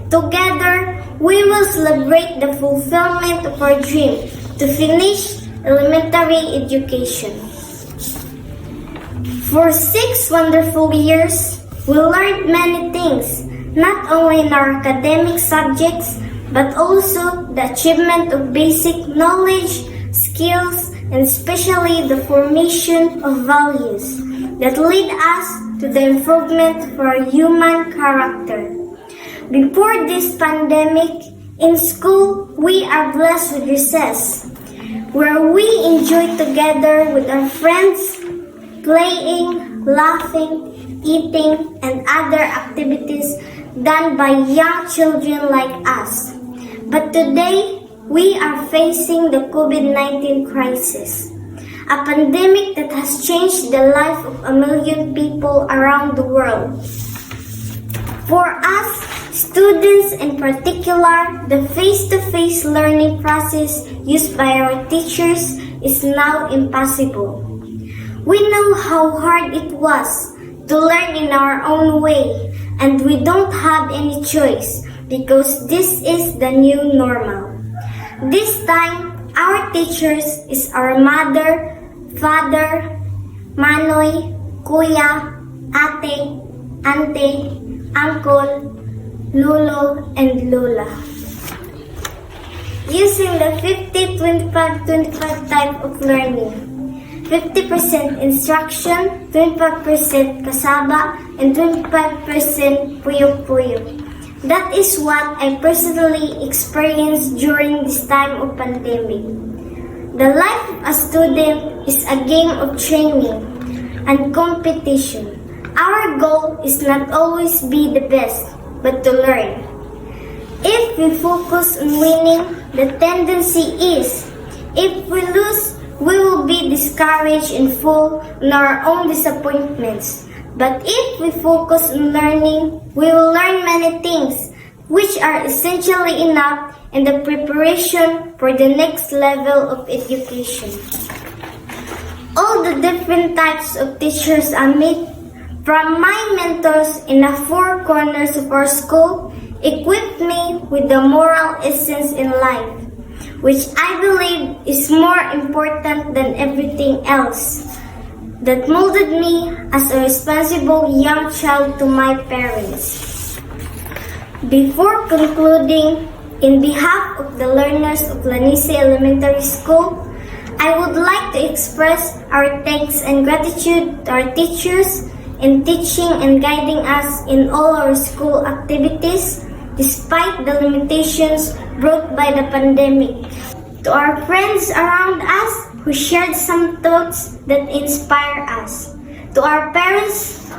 Together, we will celebrate the fulfillment of our dream to finish elementary education. For 6 wonderful years, we learned many things, not only in our academic subjects, but also the achievement of basic knowledge, skills, and especially the formation of values that lead us to the improvement of our human character. Before this pandemic, in school, we are blessed with recess, where we enjoy together with our friends, playing, laughing, eating, and other activities done by young children like us. But today, we are facing the COVID-19 crisis, a pandemic that has changed the life of a million people around the world. For us, students in particular, the face-to-face learning process used by our teachers is now impossible. We know how hard it was to learn in our own way, and we don't have any choice because this is the new normal. This time, our teachers is our mother, father, manoy, kuya, ate, auntie, uncle, lolo, and lola. Using the 50-25-25 type of learning. 50% instruction, 25% kasaba, and 25% puyo-puyo. That is what I personally experienced during this time of pandemic. The life of a student is a game of training and competition. Our goal is not always be the best, but to learn. If we focus on winning, the tendency is, if we lose, we will be discouraged and fall on our own disappointments. But if we focus on learning, we will learn many things, which are essentially enough in the preparation for the next level of education. All the different types of teachers I meet, from my mentors in the four corners of our school, equipped me with the moral essence in life, which I believe is more important than everything else, that molded me as a responsible young child to my parents. Before concluding, in behalf of the learners of Lanise Elementary School, I would like to express our thanks and gratitude to our teachers in teaching and guiding us in all our school activities, despite the limitations brought by the pandemic. To our friends around us who shared some thoughts that inspire us. To our parents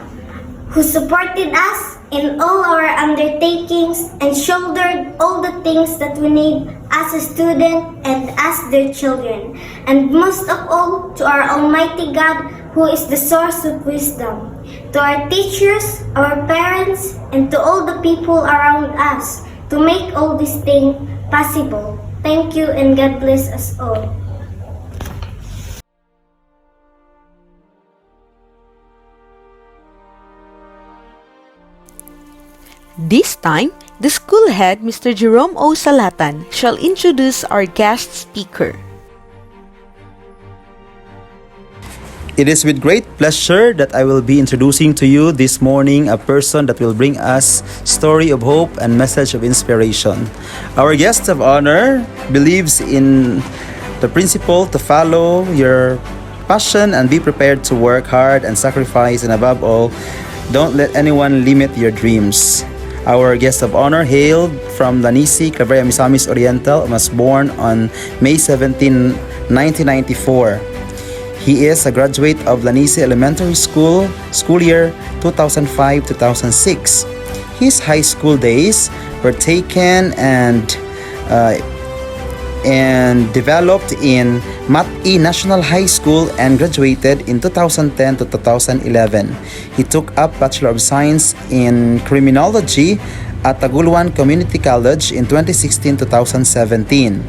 who supported us in all our undertakings and shouldered all the things that we need as a student and as their children. And most of all, to our Almighty God, who is the source of wisdom. To our teachers, our parents, and to all the people around us to make all these things possible. Thank you and God bless us all. This time, the school head, Mr. Jerome O. Salatan, shall introduce our guest speaker. It is with great pleasure that I will be introducing to you this morning a person that will bring us story of hope and message of inspiration. Our guest of honor believes in the principle to follow your passion and be prepared to work hard and sacrifice, and above all, don't let anyone limit your dreams. Our guest of honor hailed from Lanise, Claveria, Misamis Oriental, and was born on May 17, 1994. He is a graduate of Lanise Elementary School, school year 2005-2006. His high school days were taken and developed in Mat-E National High School and graduated in 2010 to 2011. He took up Bachelor of Science in Criminology at Taguluan Community College in 2016-2017.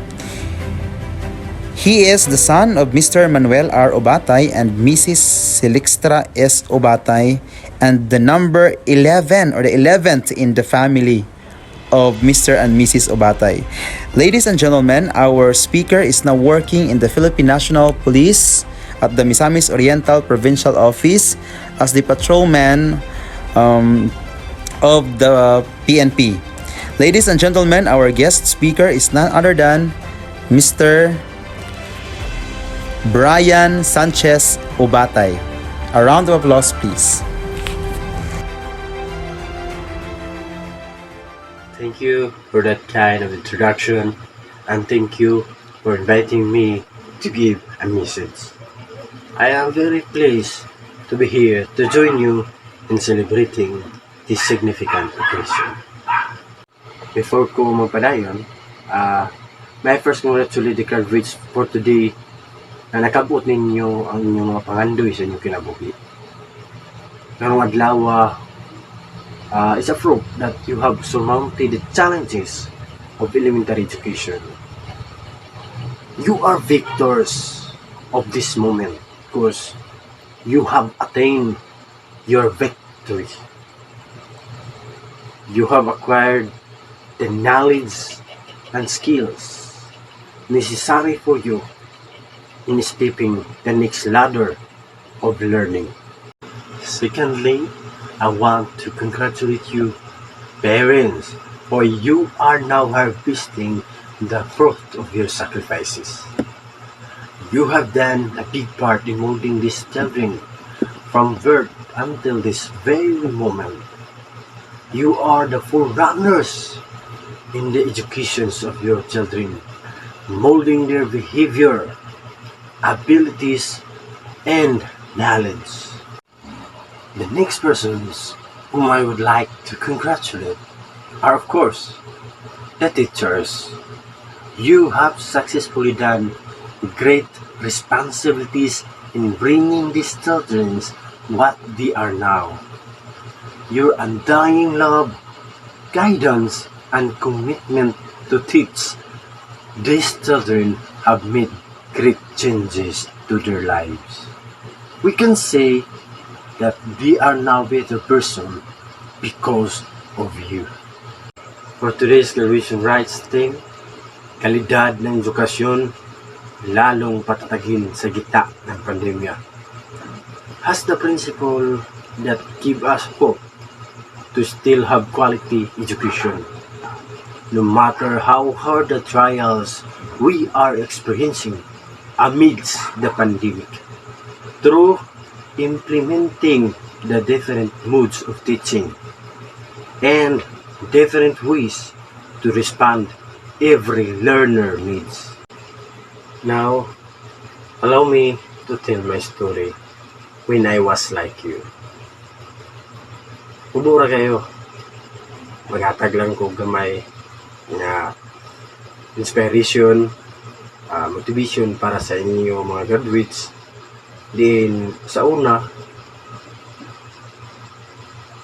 He is the son of Mr. Manuel R. Obatay and Mrs. Silixtra S. Obatay, and the number 11 or the 11th in the family of Mr. and Mrs. Obatay. Ladies and gentlemen, our speaker is now working in the Philippine National Police at the Misamis Oriental Provincial Office as the patrolman of the PNP. Ladies and gentlemen, our guest speaker is none other than Mr. Brian Sanchez Obatay. A round of applause, please. Thank you for that kind of introduction, and thank you for inviting me to give a message. I am very pleased to be here to join you in celebrating this significant occasion. Before ko magpadayon, may I first congratulate the graduates for today na nakabot ninyo ang inyong mga pangandoy sa inyong kinabuhi. Karong adlaw is a proof that you have surmounted the challenges of elementary education. You are victors of this moment because you have attained your victory. You have acquired the knowledge and skills necessary for you in stepping the next ladder of learning. Secondly, I want to congratulate you, parents, for you are now harvesting the fruit of your sacrifices. You have done a big part in molding these children from birth until this very moment. You are the forerunners in the educations of your children, molding their behavior, abilities, and knowledge. The next persons whom I would like to congratulate are, of course, the teachers. You have successfully done great responsibilities in bringing these children what they are now. Your undying love, guidance, and commitment to teach these children have made great changes to their lives. We can say that they are now better person because of you. For today's graduation rites theme, kalidad ng edukasyon lalong patatagin sa gitna ng pandemya, has the principle that give us hope to still have quality education. No matter how hard the trials we are experiencing amidst the pandemic, through implementing the different modes of teaching and different ways to respond every learner needs. Now, allow me to tell my story when I was like you. Ubura kayo, maghatag lang ko gamay na inspiration, motivation para sa inyo mga graduates. Din sa una,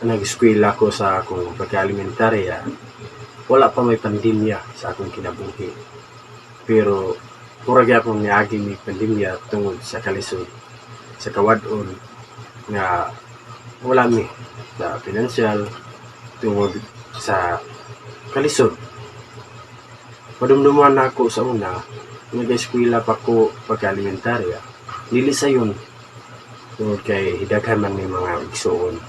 nag-eskwela ko sa akong pagka-elementarya, wala pa may pandemya sa akong kinabuhi. Pero murag akong niagi may pandemya tungod sa kalisod sa kawadon nga wala mi sa financial tungod sa kalisod. Madumduman ako sa una, nag-eskwela pa ko pagka-elementarya. Dili sayon tungod kay hidaghan man may mga igsuon.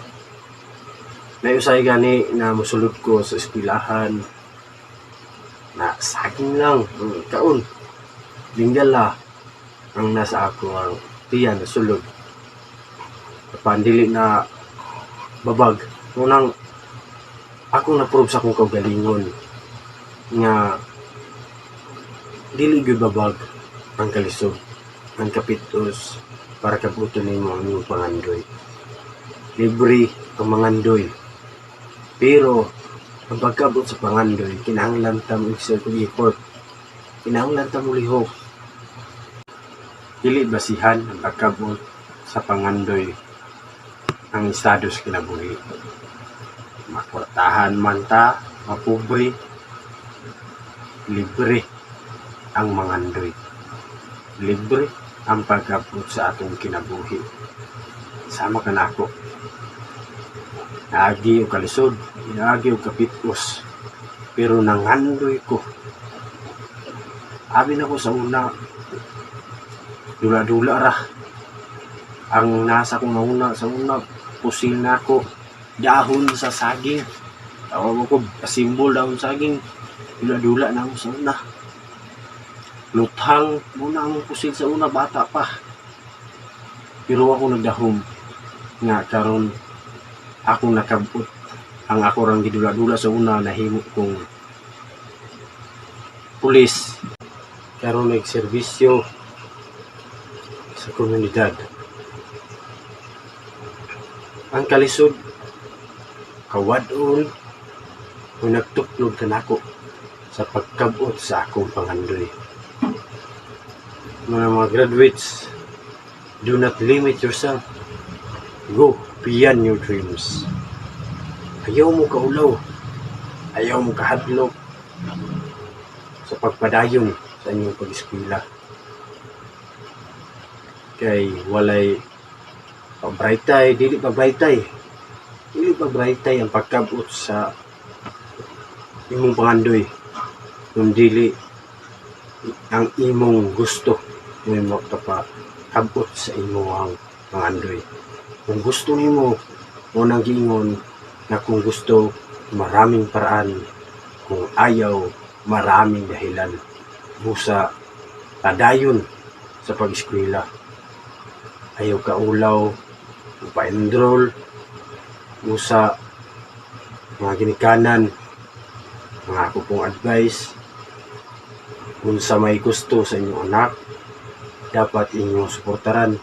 Nausay gani na musulod ko sa eskwelahan na saging lang kaon. Linggala ang nasa ako ang tiyan na sulod. Pandili na babag. Unang ako na-prove sa akong kaugalingon nga dili gyud babag ang kalisod, ang kapitos para kabuton nimo ang inyong pangandoy. Libre ang mangandoy. Pero ang pagkabot sa pangandoy, kinahanglan ta mo exert og effort. Kinahanglan ta mo lihok. Dili basihan ang pagkabot sa pangandoy ang estado sa kinabuhi. Makwartahan man ta, mapobre, libre ang mangandoy. Libre ang pagkabot sa atong kinabuhi. Sama ka na ako. Naagi o kalisod, naagi o kapitos, pero nangandoy ko. Abi na ko sa una, dula-dula ra. Ang nasa kong nauna sa una, pusil na ako, dahon sa saging. Tawag mo ko, simbol dahon saging, dula-dula na ako sa una. Luthang muna ang pusil sa una, bata pa. Pero ako nagdahom, nga karon ako nakabot. Ang ako rang gidula-dula sa una, nahimo kong pulis. Karon nagserbisyo sa komunidad. Ang kalisod, kawadon, kung nagtuklog ka nako sa pagkabot sa akong pangandoy. Mga graduates, do not limit yourself. Go beyond your dreams. Ayaw mo kaulaw. Ayaw mo kahadlok sa pagpadayon sa inyong pag-eskwela. Kay walay pagbraytay, dili pagbraytay. Dili pagbraytay ang pagkabot sa imong pangandoy. Kung dili ang imong gusto mo makapakabot sa imong pangandoy. Kung gusto nimo Unang giingon na kung gusto, maraming paraan. Kung ayaw, maraming dahilan. Busa, padayon sa pag-eskwela. Ayaw ka ulaw, pa-enroll, busa, mga ginikanan, mga ako pong advice, kung sa may gusto sa inyong anak, dapat inyong suportaran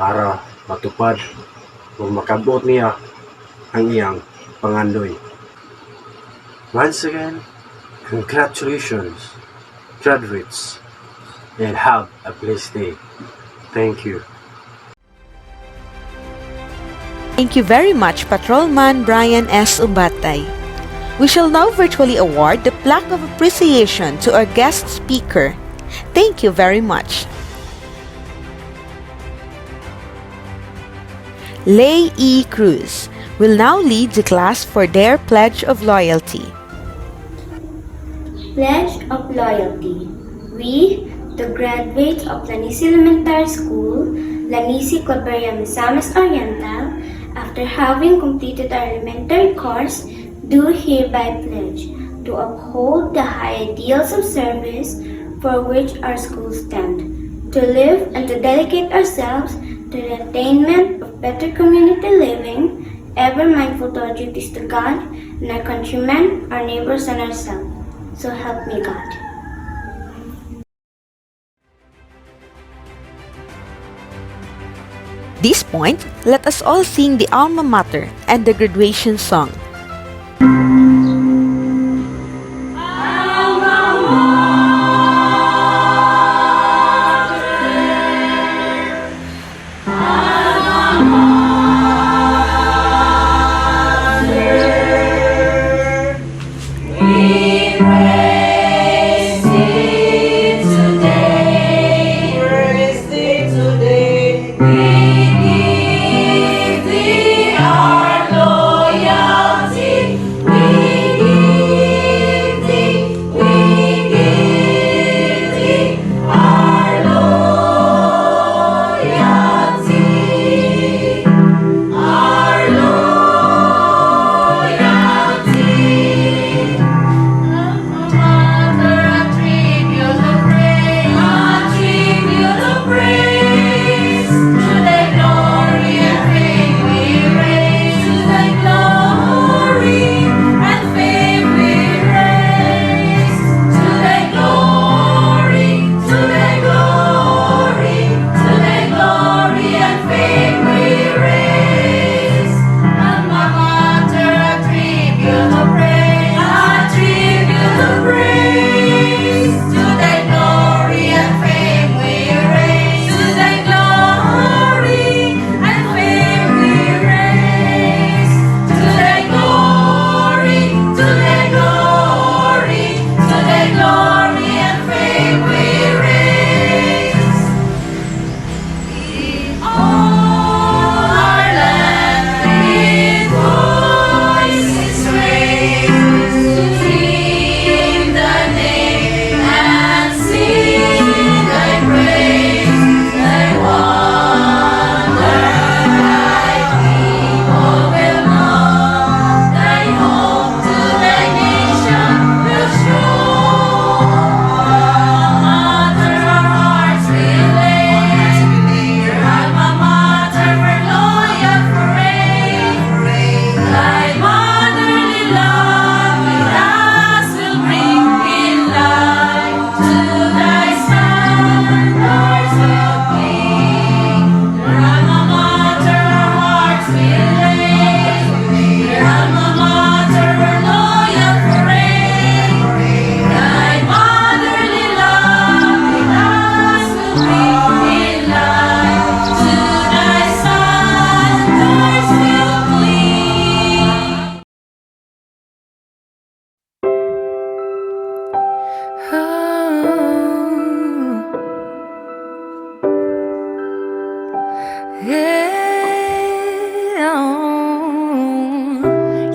para matupad o makabot niya ang iyang pangandoy. Once again, congratulations, graduates, and have a blessed day. Thank you. Thank you very much, Patrolman Brian S. Ubatay. We shall now virtually award the plaque of appreciation to our guest speaker. Thank you very much. Lay E. Cruz will now lead the class for their Pledge of Loyalty. Pledge of Loyalty. We, the graduates of Lanise Elementary School, Lanise Claveria Misamis Oriental, after having completed our elementary course, do hereby pledge to uphold the high ideals of service for which our school stand, to live and to dedicate ourselves to the attainment of better community living, ever mindful to our duties to God and our countrymen, our neighbors, and ourselves. So help me God. At this point, let us all sing the Alma Mater and the graduation song.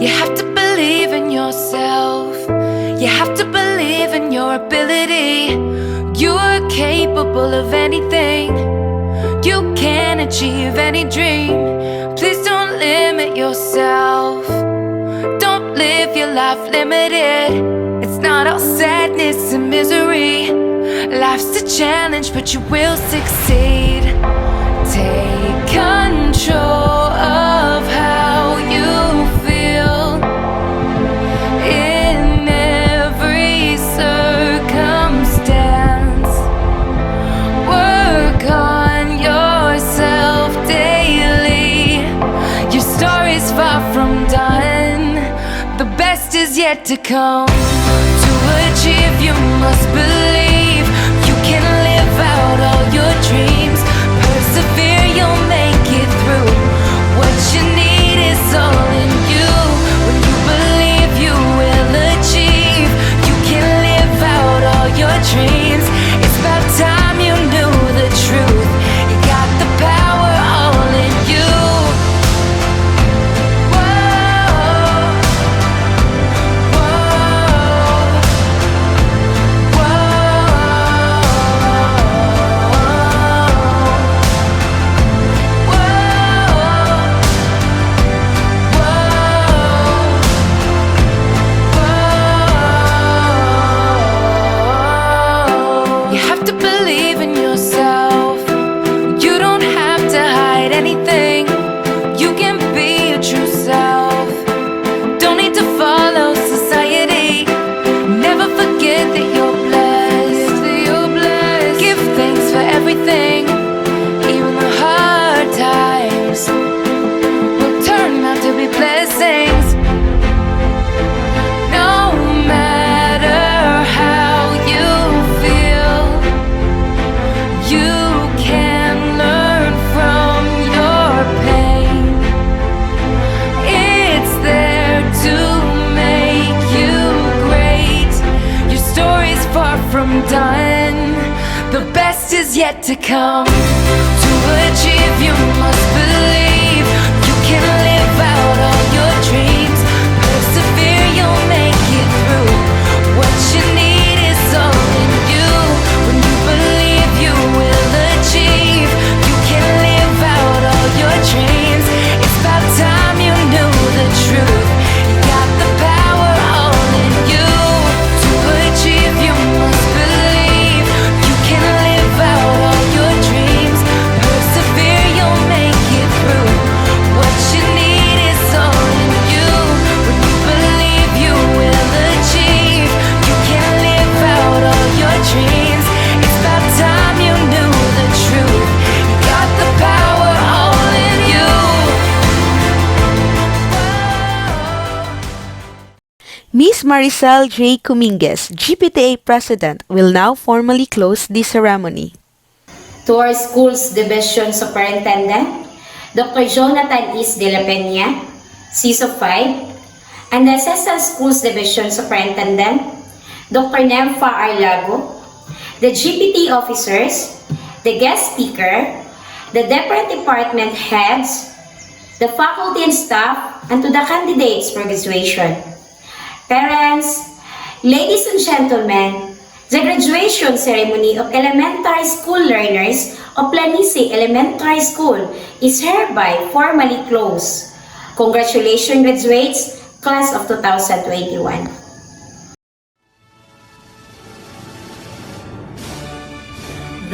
You have to believe in yourself. You have to believe in your ability. You are capable of anything. You can achieve any dream. Please don't yourself. Don't live your life limited. It's not all sadness and misery. Life's a challenge, but you will succeed. Take control of how you feel in every circumstance. Work on yourself daily. Your story's far from done. The best is yet to come. To achieve, you must believe. You can live out all your dreams. Persevere, you'll make it through. What you need is all in you. When you believe, you will achieve. You can live out all your dreams. It's about time you knew the truth. You got the power all in you. You have to believe in yourself. You don't have to hide anything. You can be your true self. Don't need to follow society. Never forget that you're blessed. Give thanks for everything. Even the hard times will turn out to be blessings. No matter how you feel, you can learn from your pain. It's there to make you great. Your story's far from done. The best is yet to come. To achieve, you must believe. You can live out all your dreams. Persevere, you'll make it through. What you need is all in you. When you believe, you will achieve. You can live out all your dreams. It's about time you knew the truth. You got the power all in you. To achieve, you must believe. You can live out all your dreams. Persevere, you'll make it through. What you need is all in you. When you believe, you will achieve. You can live out all your dreams. It's about time you knew the truth. You got the power all in you. Miss Maricel J. Cuminguez, GPTA President, will now formally close the ceremony. To our school's division superintendent, Dr. Jonathan S. De La Peña, CISO 5, and the Assistant Schools Division Superintendent, Dr. Nemfa Arlago, the GPT officers, the guest speaker, the different department heads, the faculty and staff, and to the candidates for graduation. Parents, ladies and gentlemen, the graduation ceremony of elementary school learners of Lanise Elementary School is hereby formally closed. Congratulations, graduates, class of 2021.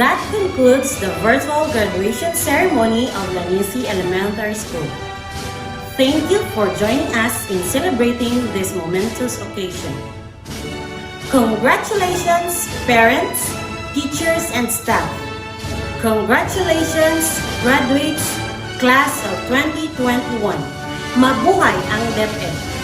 That concludes the virtual graduation ceremony of Lanise Elementary School. Thank you for joining us in celebrating this momentous occasion. Congratulations, parents, teachers, and staff. Congratulations, graduates, class of 2021. Mabuhay ang DepEd!